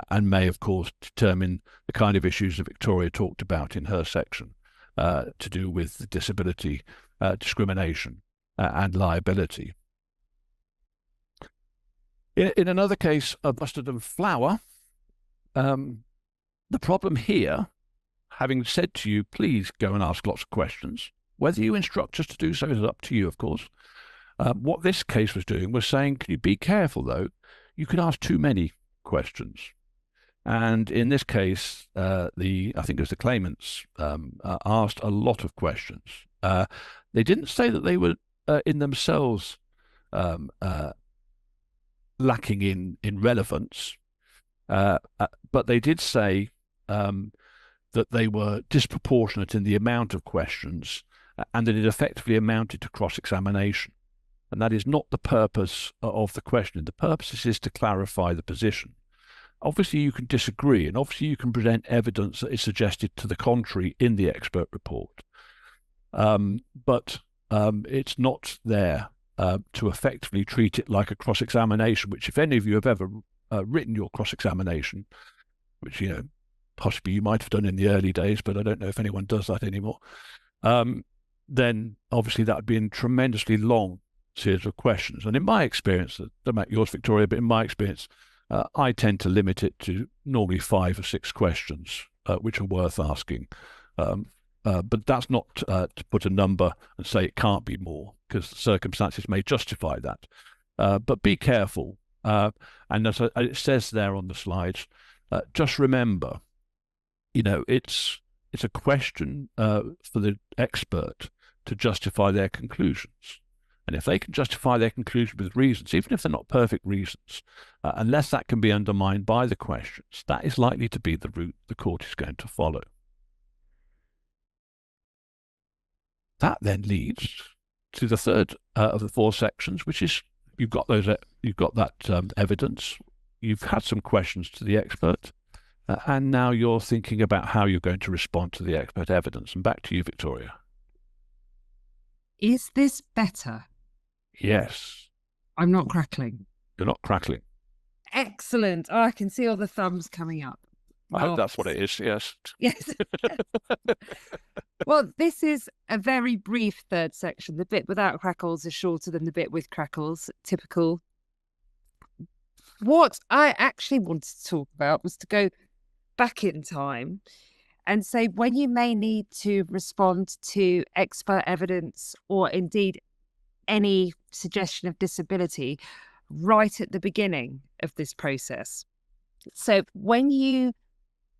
and may, of course, determine the kind of issues that Victoria talked about in her section to do with disability, discrimination and liability. In another case of mustard and flour, the problem here having said to you, please go and ask lots of questions. Whether you instruct us to do so is up to you, of course. What this case was doing was saying, can you be careful, though? You could ask too many questions. And in this case, I think it was the claimants asked a lot of questions. They didn't say that they were in themselves lacking in relevance, but they did say that they were disproportionate in the amount of questions and that it effectively amounted to cross-examination. And that is not the purpose of the question. The purpose is to clarify the position. Obviously, you can disagree, and obviously you can present evidence that is suggested to the contrary in the expert report. But it's not there to effectively treat it like a cross-examination, which if any of you have ever written your cross-examination, which, possibly you might have done in the early days, but I don't know if anyone does that anymore, then obviously that would be a tremendously long series of questions. And in my experience, I don't know about yours, Victoria, but in my experience, I tend to limit it to normally 5 or 6 questions, which are worth asking. But that's not to put a number and say it can't be more, because the circumstances may justify that. But be careful. And as it says there on the slides, just remember, it's a question for the expert to justify their conclusions. And if they can justify their conclusion with reasons, even if they're not perfect reasons, unless that can be undermined by the questions, that is likely to be the route the court is going to follow. That then leads to the third of the 4 sections, which is you've got that evidence, you've had some questions to the expert, and now you're thinking about how you're going to respond to the expert evidence. And back to you, Victoria. Is this better? Yes. I'm not crackling. You're not crackling. Excellent. Oh, I can see all the thumbs coming up. I hope that's what it is, yes. Yes. Well, this is a very brief third section. The bit without crackles is shorter than the bit with crackles, typical. What I actually wanted to talk about was to go back in time and say when you may need to respond to expert evidence or indeed any suggestion of disability right at the beginning of this process. So when you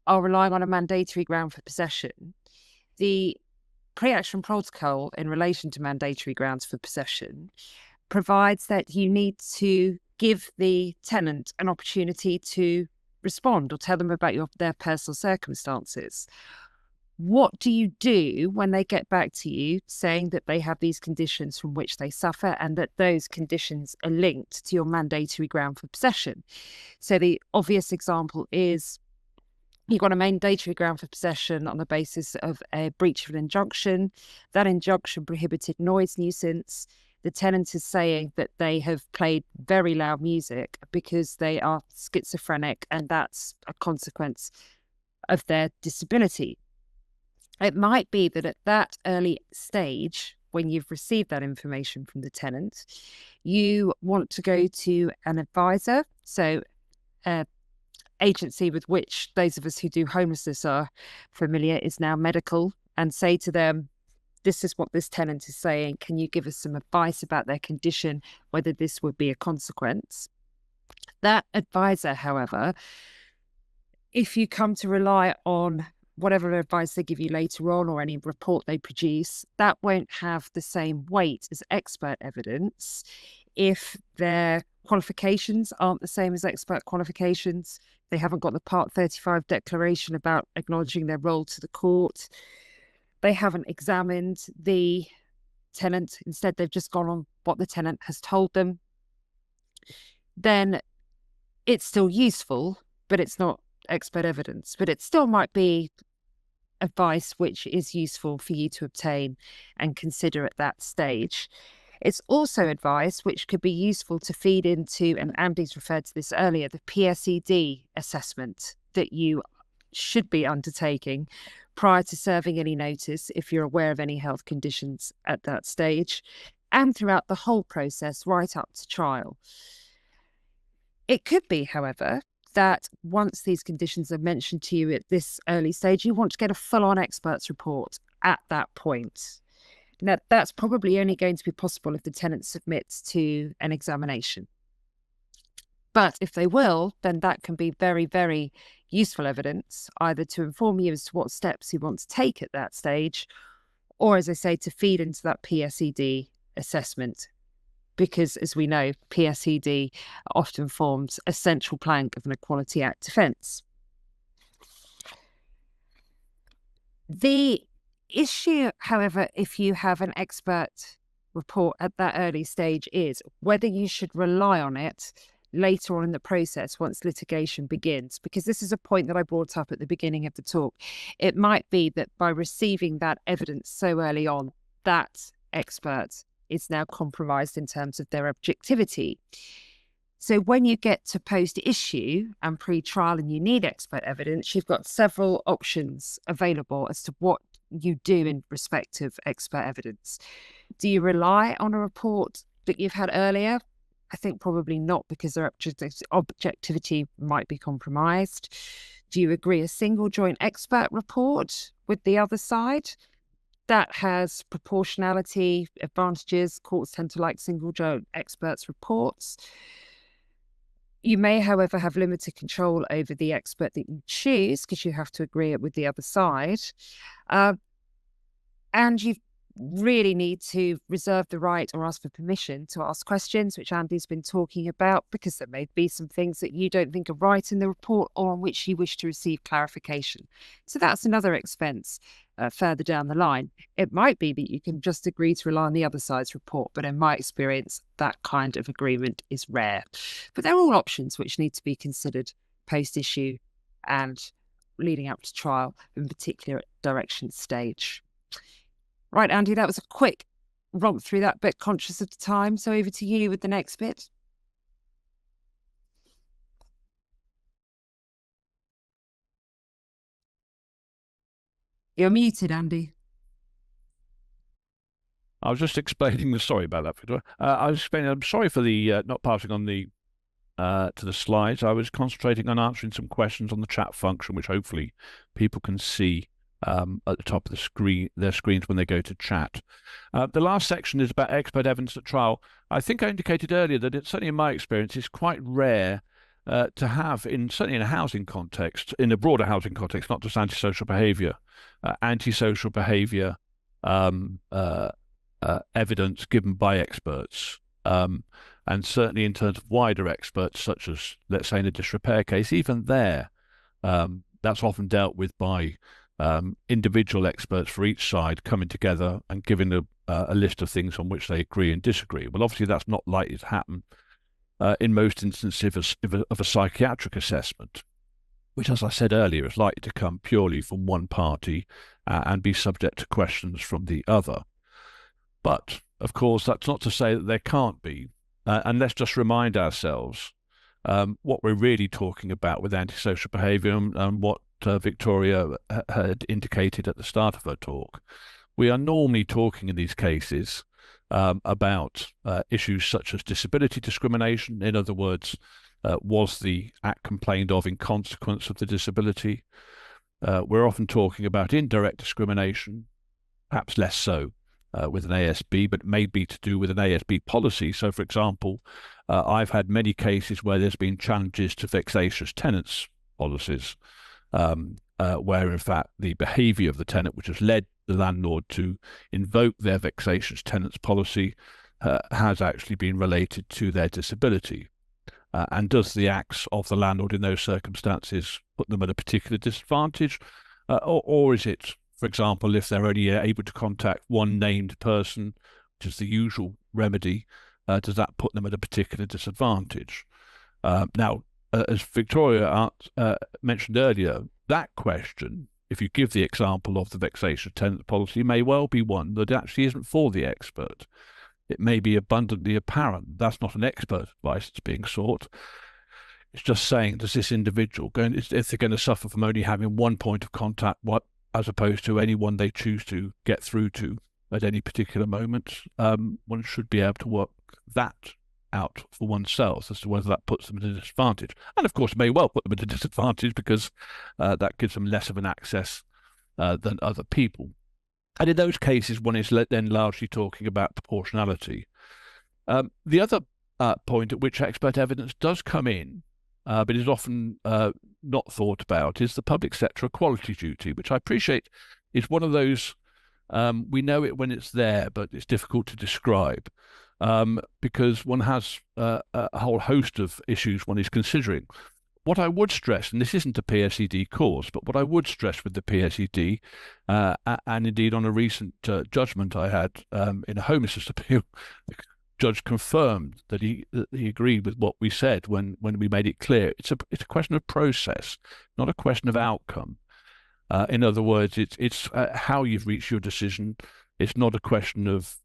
are relying on a mandatory ground for possession, the pre-action protocol in relation to mandatory grounds for possession provides that you need to give the tenant an opportunity to respond or tell them about their personal circumstances. What do you do when they get back to you saying that they have these conditions from which they suffer and that those conditions are linked to your mandatory ground for possession? So the obvious example is you've got a mandatory ground for possession on the basis of a breach of an injunction. That injunction prohibited noise nuisance. The tenant is saying that they have played very loud music because they are schizophrenic and that's a consequence of their disability. It might be that at that early stage, when you've received that information from the tenant, you want to go to an advisor, so an agency with which those of us who do homelessness are familiar is now medical, and say to them, this is what this tenant is saying. Can you give us some advice about their condition, whether this would be a consequence? That advisor, however, if you come to rely on whatever advice they give you later on or any report they produce, that won't have the same weight as expert evidence if their qualifications aren't the same as expert qualifications. They haven't got the Part 35 declaration about acknowledging their role to the court. They haven't examined the tenant. Instead, they've just gone on what the tenant has told them. Then it's still useful, but it's not expert evidence. But it still might be advice which is useful for you to obtain and consider at that stage. It's also advice which could be useful to feed into, and Andy's referred to this earlier, the PSED assessment that you should be undertaking prior to serving any notice if you're aware of any health conditions at that stage, and throughout the whole process right up to trial. It could be, however, that once these conditions are mentioned to you at this early stage, you want to get a full-on expert's report at that point. Now, that's probably only going to be possible if the tenant submits to an examination. But if they will, then that can be very, very useful evidence, either to inform you as to what steps you want to take at that stage, or, as I say, to feed into that PSED assessment. Because, as we know, PSED often forms a central plank of an Equality Act defence. The issue, however, if you have an expert report at that early stage, is whether you should rely on it later on in the process once litigation begins, because this is a point that I brought up at the beginning of the talk. It might be that by receiving that evidence so early on, that expert is now compromised in terms of their objectivity. So when you get to post-issue and pre-trial and you need expert evidence, you've got several options available as to what you do in respect of expert evidence. Do you rely on a report that you've had earlier? I think probably not, because their objectivity might be compromised. Do you agree a single joint expert report with the other side? That has proportionality advantages. Courts tend to like single joint experts reports. You may, however, have limited control over the expert that you choose because you have to agree it with the other side. And you really need to reserve the right or ask for permission to ask questions, which Andy's been talking about, because there may be some things that you don't think are right in the report or on which you wish to receive clarification. So that's another expense further down the line. It might be that you can just agree to rely on the other side's report, but in my experience, that kind of agreement is rare. But they're all options which need to be considered post-issue and leading up to trial, in particular at direction stage. Right, Andy, that was a quick romp through that bit, conscious of the time. So over to you with the next bit. You're muted, Andy. I was just explaining. Sorry about that, Victoria. I was explaining. I'm sorry for the not passing on the to the slides. I was concentrating on answering some questions on the chat function, which hopefully people can see at the top of the screen, their screens when they go to chat. The last section is about expert evidence at trial. I think I indicated earlier that it's certainly in my experience is quite rare to have, certainly in a housing context, in a broader housing context, not just antisocial behaviour, antisocial behaviour evidence given by experts. And certainly in terms of wider experts, such as, let's say, in a disrepair case, even there, that's often dealt with by individual experts for each side coming together and giving a list of things on which they agree and disagree. Well, obviously, that's not likely to happen in most instances of a psychiatric assessment, which, as I said earlier, is likely to come purely from one party and be subject to questions from the other. But, of course, that's not to say that there can't be. And let's just remind ourselves what we're really talking about with antisocial behaviour and what Victoria had indicated at the start of her talk. We are normally talking in these cases about issues such as disability discrimination. In other words, was the act complained of in consequence of the disability? We're often talking about indirect discrimination, perhaps less so with an ASB, but may be to do with an ASB policy. So, for example, I've had many cases where there's been challenges to vexatious tenants policies, where in fact the behaviour of the tenant, which has led the landlord to invoke their vexatious tenants policy, has actually been related to their disability. And does the acts of the landlord in those circumstances put them at a particular disadvantage? Or is it, for example, if they're only able to contact one named person, which is the usual remedy, does that put them at a particular disadvantage? Now, as Victoria mentioned earlier, that question, if you give the example of the vexatious tenant policy, may well be one that actually isn't for the expert. It may be abundantly apparent. That's not an expert advice that's being sought. It's just saying, does this individual, if they're going to suffer from only having one point of contact, as opposed to anyone they choose to get through to at any particular moment, one should be able to work that out for oneself as to whether that puts them at a disadvantage. And of course, may well put them at a disadvantage because that gives them less of an access than other people. And in those cases, one is then largely talking about proportionality. The other point at which expert evidence does come in, but is often not thought about, is the public sector equality duty, which I appreciate is one of those, we know it when it's there, but it's difficult to describe because one has a whole host of issues one is considering. What I would stress, and this isn't a PSED course, but what I would stress with the PSED, and indeed on a recent judgment I had in a homelessness appeal, the judge confirmed that he agreed with what we said when we made it clear. It's a question of process, not a question of outcome. In other words, it's how you've reached your decision. It's not a question of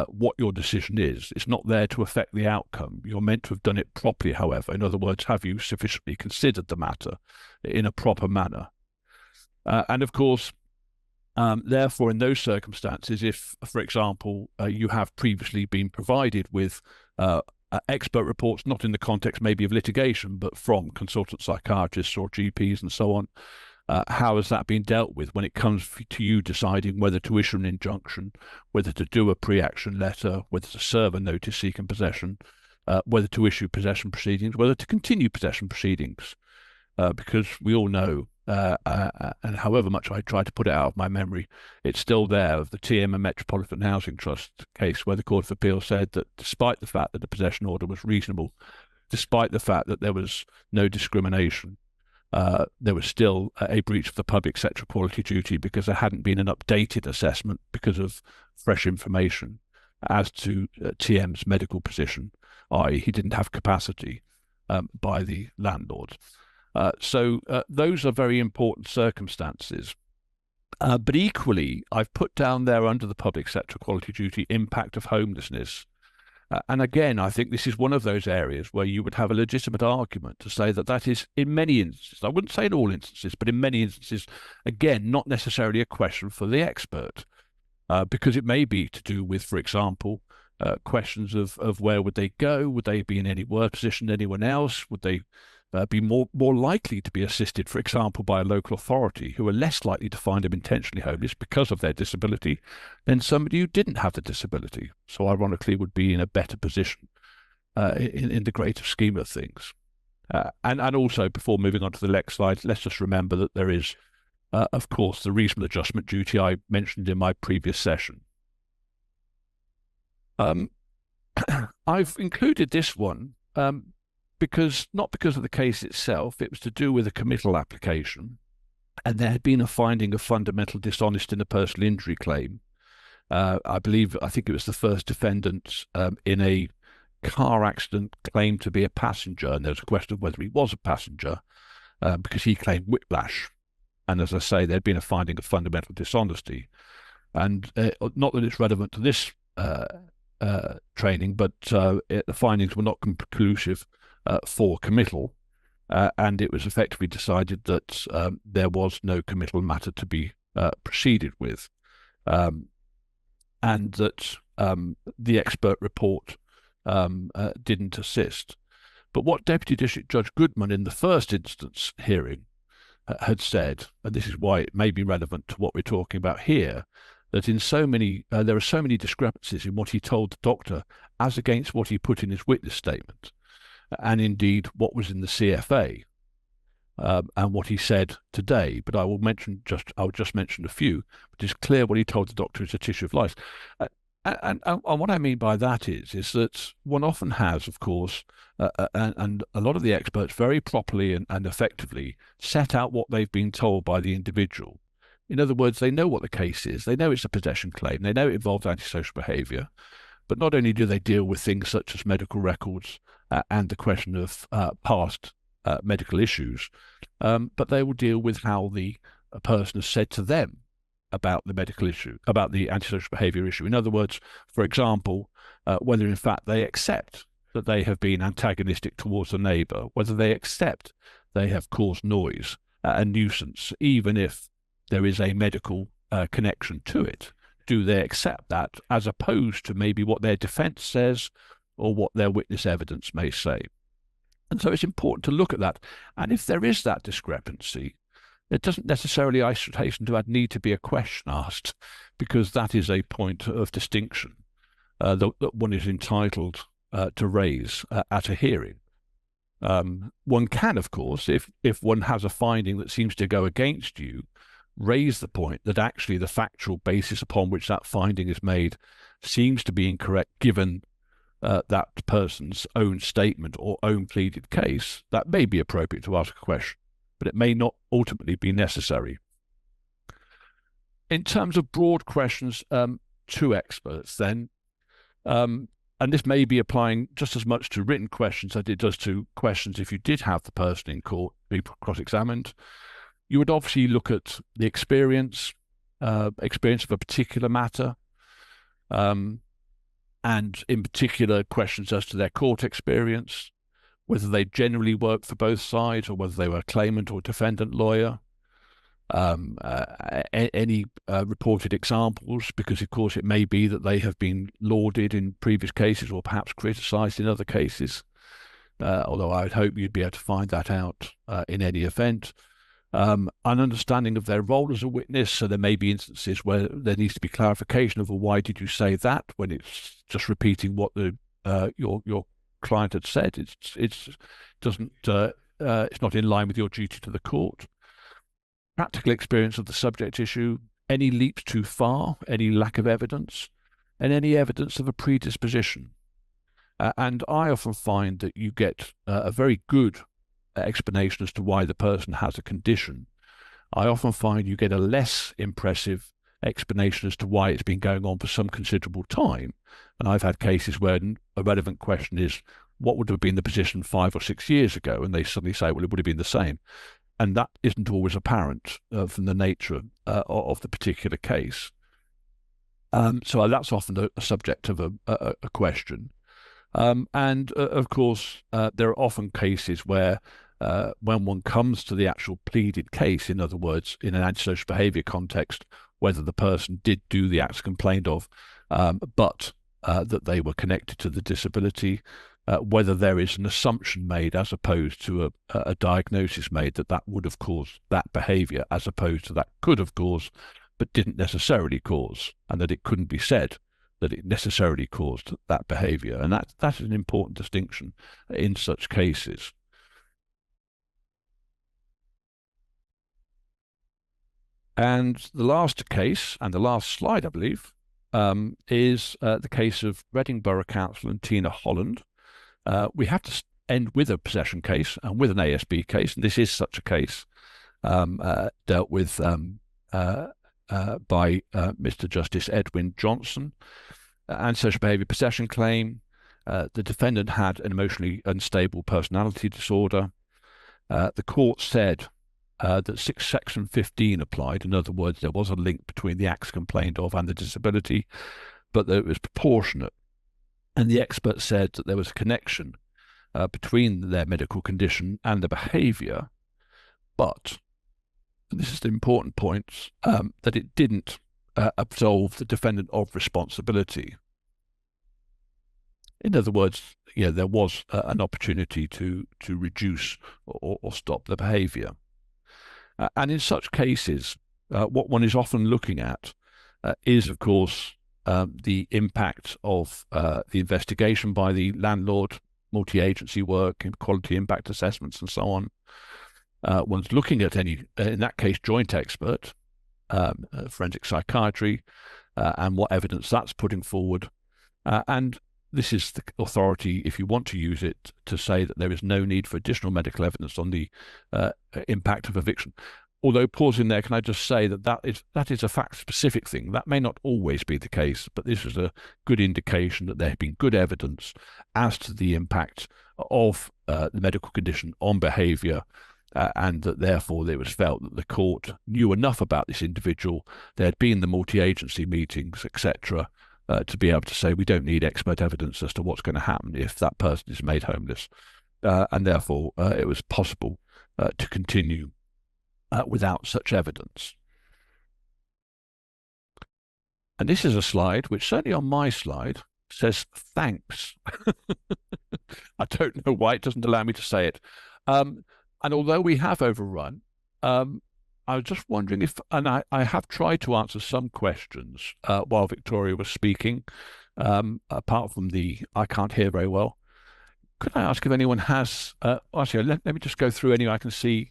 what your decision is. It's not there to affect the outcome. You're meant to have done it properly, however. In other words, have you sufficiently considered the matter in a proper manner? And of course, therefore, in those circumstances, if, for example, you have previously been provided with expert reports, not in the context maybe of litigation, but from consultant psychiatrists or GPs and so on, how has that been dealt with when it comes to you deciding whether to issue an injunction, whether to do a pre-action letter, whether to serve a notice seeking possession, whether to issue possession proceedings, whether to continue possession proceedings? Because we all know, and however much I try to put it out of my memory, it's still there, of the TM and Metropolitan Housing Trust case where the Court of Appeal said that despite the fact that the possession order was reasonable, despite the fact that there was no discrimination, there was still a breach of the public sector equality duty because there hadn't been an updated assessment because of fresh information as to TM's medical position, i.e. he didn't have capacity by the landlord. So those are very important circumstances. But equally, I've put down there under the public sector equality duty impact of homelessness. And again, I think this is one of those areas where you would have a legitimate argument to say that that is, in many instances, I wouldn't say in all instances, but in many instances, again, not necessarily a question for the expert, because it may be to do with, for example, questions of where would they go? Would they be in any worse position than anyone else? Would they be more likely to be assisted, for example, by a local authority who are less likely to find them intentionally homeless because of their disability than somebody who didn't have the disability? So ironically would be in a better position in the greater scheme of things. And also, before moving on to the next slide, let's just remember that there is, of course, the reasonable adjustment duty I mentioned in my previous session. I've included this one not because of the case itself. It was to do with a committal application, and there had been a finding of fundamental dishonesty in a personal injury claim. I think it was the first defendant in a car accident claimed to be a passenger, and there was a question of whether he was a passenger because he claimed whiplash. And as I say, there'd been a finding of fundamental dishonesty. And not that it's relevant to this training, but the findings were not conclusive for committal, and it was effectively decided that there was no committal matter to be proceeded with, and that the expert report didn't assist. But what Deputy District Judge Goodman in the first instance hearing had said, and this is why it may be relevant to what we're talking about here, that in so many there are so many discrepancies in what he told the doctor as against what he put in his witness statement, and indeed what was in the CFA, and what he said today. But I will just mention a few. It is clear what he told the doctor is a tissue of life. And what I mean by that is that one often has, of course, and a lot of the experts very properly and effectively set out what they've been told by the individual. In other words, they know what the case is. They know it's a possession claim. They know it involves antisocial behaviour. But not only do they deal with things such as medical records and the question of past medical issues, but they will deal with how the person has said to them about the medical issue, about the antisocial behaviour issue. In other words, for example, whether in fact they accept that they have been antagonistic towards a neighbour, whether they accept they have caused noise and nuisance, even if there is a medical connection to it. do they accept that, as opposed to maybe what their defence says or what their witness evidence may say. And so it's important to look at that. And if there is that discrepancy, it doesn't necessarily hasten to need to be a question asked, because that is a point of distinction that one is entitled to raise at a hearing. One can, of course, if one has a finding that seems to go against you, raise the point that actually the factual basis upon which that finding is made seems to be incorrect given that person's own statement or own pleaded case. That may be appropriate to ask a question, but it may not ultimately be necessary. In terms of broad questions to experts then, and this may be applying just as much to written questions as it does to questions if you did have the person in court be cross-examined, you would obviously look at the experience of a particular matter, and in particular questions as to their court experience, whether they generally worked for both sides or whether they were a claimant or defendant lawyer, any reported examples, because of course it may be that they have been lauded in previous cases or perhaps criticised in other cases, although I would hope you'd be able to find that out in any event. An understanding of their role as a witness, so there may be instances where there needs to be clarification of, well, why did you say that, when it's just repeating what the your client had said. It's not in line with your duty to the court. Practical experience of the subject issue, any leaps too far, any lack of evidence, and any evidence of a predisposition. And I often find that you get a very good explanation as to why the person has a condition. I often find you get a less impressive explanation as to why it's been going on for some considerable time. And I've had cases where a relevant question is, what would have been the position 5 or 6 years ago? And they suddenly say, well, it would have been the same. And that isn't always apparent from the nature of the particular case. So that's often a subject of a question. And of course, there are often cases where when one comes to the actual pleaded case, in other words, in an antisocial behaviour context, whether the person did do the acts complained of, but that they were connected to the disability, whether there is an assumption made as opposed to a diagnosis made that would have caused that behaviour, as opposed to that could have caused but didn't necessarily cause, and that it couldn't be said that it necessarily caused that behaviour. And that is an important distinction in such cases. And the last case, and the last slide, I believe, is the case of Reading Borough Council and Tina Holland. We have to end with a possession case and with an ASB case, and this is such a case dealt with by Mr. Justice Edwin Johnson. Antisocial behaviour possession claim. The defendant had an emotionally unstable personality disorder. The court said that Section 15 applied. In other words, there was a link between the acts complained of and the disability, but that it was proportionate. And the expert said that there was a connection between their medical condition and the behaviour, but, and this is the important point, that it didn't absolve the defendant of responsibility. In other words, there was an opportunity to reduce or stop the behaviour. And in such cases, what one is often looking at is, of course, the impact of the investigation by the landlord, multi-agency work, quality impact assessments, and so on. One's looking at in that case, joint expert, forensic psychiatry, and what evidence that's putting forward. And this is the authority, if you want to use it, to say that there is no need for additional medical evidence on the impact of eviction. Although, pausing there, can I just say that is a fact-specific thing. That may not always be the case, but this is a good indication that there has been good evidence as to the impact of the medical condition on behaviour, and that therefore it was felt that the court knew enough about this individual, there had been the multi-agency meetings, etc., to be able to say we don't need expert evidence as to what's going to happen if that person is made homeless. And therefore it was possible to continue without such evidence. And this is a slide which certainly on my slide says thanks. I don't know why it doesn't allow me to say it. And although we have overrun, I was just wondering if, and I have tried to answer some questions while Victoria was speaking, apart from the I can't hear very well. Could I ask if anyone has, actually, let me just go through any I can see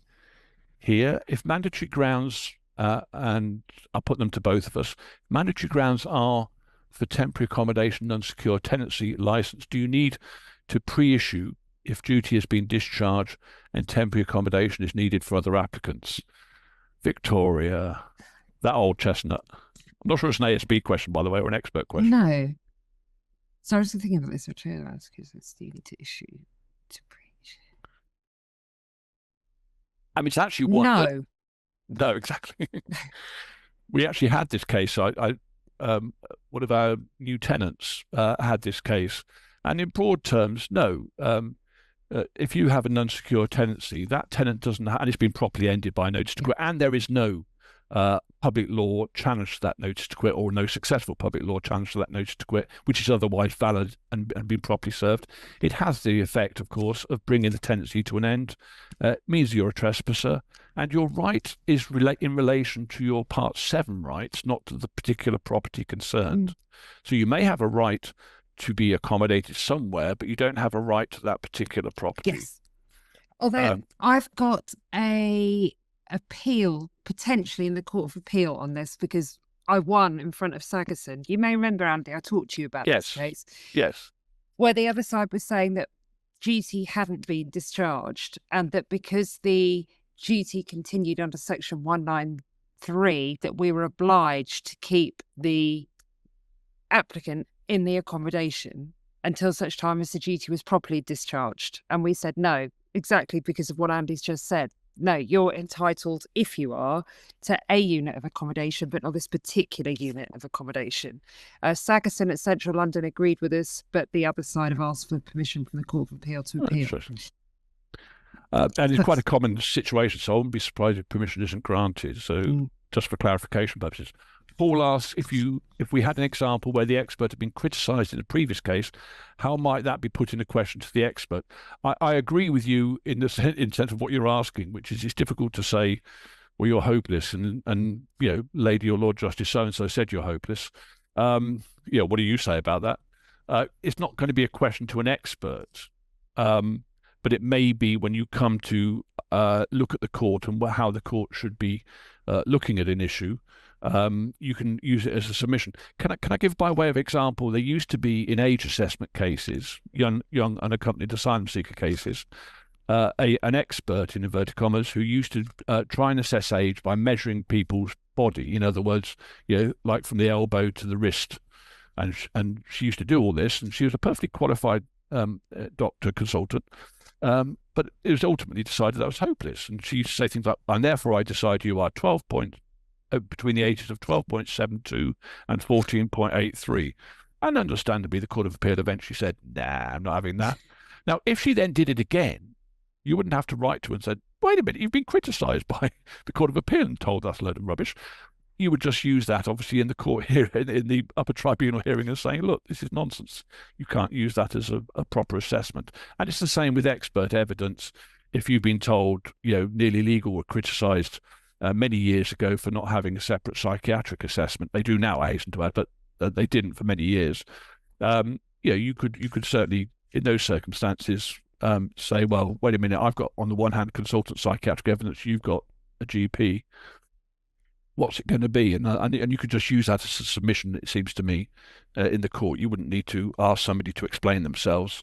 here. If mandatory grounds, and I'll put them to both of us, mandatory grounds are for temporary accommodation and unsecure tenancy license, do you need to pre-issue if duty has been discharged and temporary accommodation is needed for other applicants? Victoria, that old chestnut. I'm not sure it's an ASB question, by the way, or an expert question. No. So I was thinking about this, which I ask because it's needed to issue to preach. I mean, it's actually one. No. No, exactly. We actually had this case. One of our new tenants had this case, and in broad terms, no. If you have an unsecure tenancy, that tenant doesn't have, and it's been properly ended by notice to quit, and there is no public law challenge to that notice to quit, or no successful public law challenge to that notice to quit, which is otherwise valid and been properly served, it has the effect, of course, of bringing the tenancy to an end. It means you're a trespasser, and your right is in relation to your Part 7 rights, not to the particular property concerned. So you may have a right to be accommodated somewhere, but you don't have a right to that particular property. Yes. Although I've got a appeal potentially in the Court of Appeal on this because I won in front of Sagerson. You may remember, Andy, I talked to you about this case. Yes. Where the other side was saying that duty hadn't been discharged and that because the duty continued under Section 193, that we were obliged to keep the applicant in the accommodation until such time as the duty was properly discharged. And we said no, exactly because of what Andy's just said. No, you're entitled, if you are, to a unit of accommodation, but not this particular unit of accommodation. Sagerson at Central London agreed with us, but the other side have asked for permission from the Court of Appeal to appeal. And it's quite a common situation, so I wouldn't be surprised if permission isn't granted. So just for clarification purposes. Paul asks if we had an example where the expert had been criticised in the previous case, how might that be put into question to the expert? I agree with you in the sense of what you're asking, which is it's difficult to say, well, you're hopeless, and you know, Lady or Lord Justice so and so said you're hopeless. What do you say about that? It's not going to be a question to an expert, but it may be when you come to look at the court and how the court should be looking at an issue. You can use it as a submission. Can I give by way of example? There used to be in age assessment cases, young unaccompanied asylum seeker cases, an expert in inverted commas who used to try and assess age by measuring people's body. In other words, like from the elbow to the wrist, and she used to do all this, and she was a perfectly qualified doctor consultant. But it was ultimately decided that was hopeless, and she used to say things like, "And therefore I decide you are between the ages of 12.72 and 14.83. And understandably, the Court of Appeal eventually said, nah, I'm not having that. Now, if she then did it again, you wouldn't have to write to her and said, wait a minute, you've been criticised by the Court of Appeal and told us a load of rubbish. You would just use that, obviously, in the court here, in the upper tribunal hearing, and saying, look, this is nonsense. You can't use that as a proper assessment. And it's the same with expert evidence. If you've been told, nearly legal or criticised many years ago for not having a separate psychiatric assessment. They do now, I hasten to add, but they didn't for many years. You could certainly, in those circumstances, say, well, wait a minute, I've got, on the one hand, consultant psychiatric evidence, you've got a GP. What's it going to be? And you could just use that as a submission, it seems to me, in the court. You wouldn't need to ask somebody to explain themselves.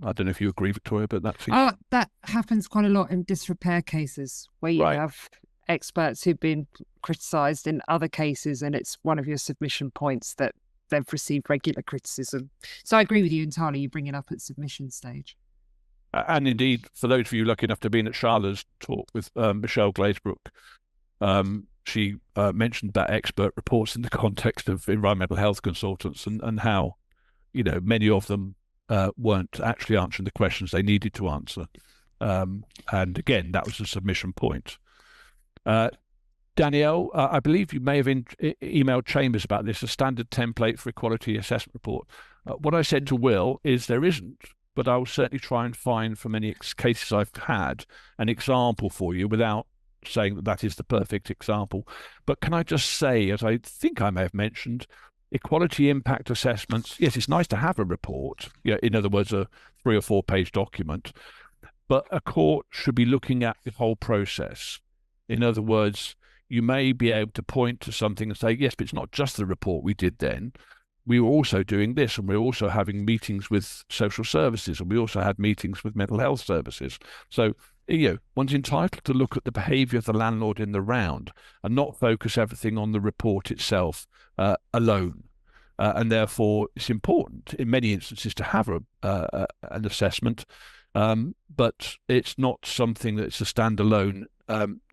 I don't know if you agree, Victoria, but that seems... that happens quite a lot in disrepair cases where you have experts who've been criticised in other cases, and it's one of your submission points that they've received regular criticism. So I agree with you entirely. You bring it up at submission stage. And indeed, for those of you lucky enough to have been at Charla's talk with Michelle Glazebrook, she mentioned that expert reports in the context of environmental health consultants and how, many of them weren't actually answering the questions they needed to answer. And again, that was a submission point. Danielle, I believe you may have emailed Chambers about this, a standard template for equality assessment report. What I said to Will is there isn't, but I will certainly try and find from any cases I've had an example for you without saying that that is the perfect example. But can I just say, as I think I may have mentioned, equality impact assessments, yes, it's nice to have a report, in other words, a 3 or 4 page document, but a court should be looking at the whole process. In other words, you may be able to point to something and say, yes, but it's not just the report we did then. We were also doing this, and we were also having meetings with social services, and we also had meetings with mental health services. So, one's entitled to look at the behaviour of the landlord in the round and not focus everything on the report itself alone. And therefore, it's important in many instances to have an assessment, but it's not something that's a standalone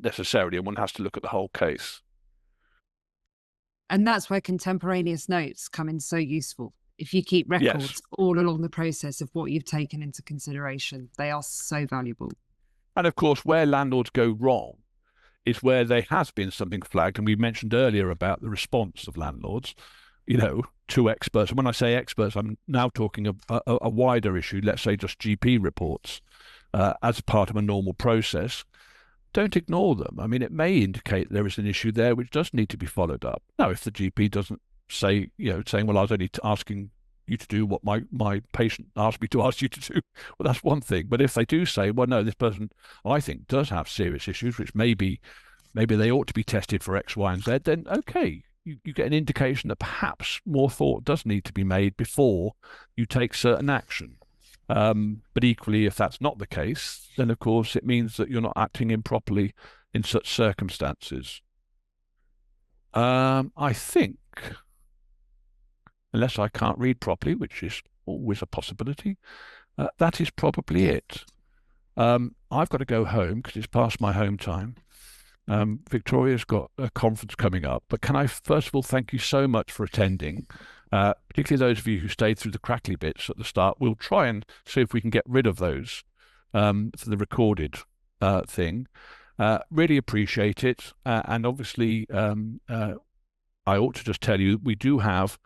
necessarily, and one has to look at the whole case. And that's where contemporaneous notes come in so useful. If you keep records all along the process of what you've taken into consideration, they are so valuable. And of course, where landlords go wrong is where there has been something flagged. And we mentioned earlier about the response of landlords, to experts. And when I say experts, I'm now talking a wider issue, let's say just GP reports as part of a normal process. Don't ignore them. I mean, it may indicate there is an issue there which does need to be followed up. Now, if the GP doesn't say, saying, well, I was only asking you to do what my patient asked me to ask you to do, well, that's one thing. But if they do say, well, no, this person, I think, does have serious issues, which maybe they ought to be tested for X, Y, and Z, then okay, you get an indication that perhaps more thought does need to be made before you take certain action. But equally, if that's not the case, then of course it means that you're not acting improperly in such circumstances. I think, unless I can't read properly, which is always a possibility, that is probably it. I've got to go home because it's past my home time. Victoria's got a conference coming up, but can I first of all thank you so much for attending, particularly those of you who stayed through the crackly bits at the start. We'll try and see if we can get rid of those for the recorded thing. Really appreciate it. And obviously, I ought to just tell you, we do have,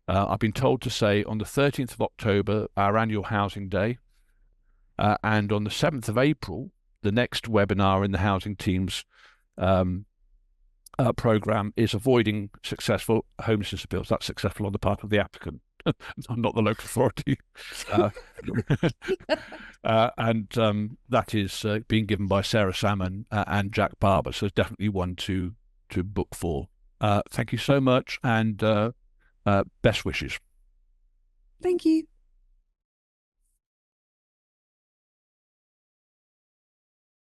I've been told to say, on the 13th of October, our annual housing day, and on the 7th of April, the next webinar in the housing team's program is avoiding successful homelessness appeals. That's successful on the part of the applicant, not the local authority. And that is being given by Sarah Salmon and Jack Barber. So it's definitely one to book for. Thank you so much, and best wishes. Thank you.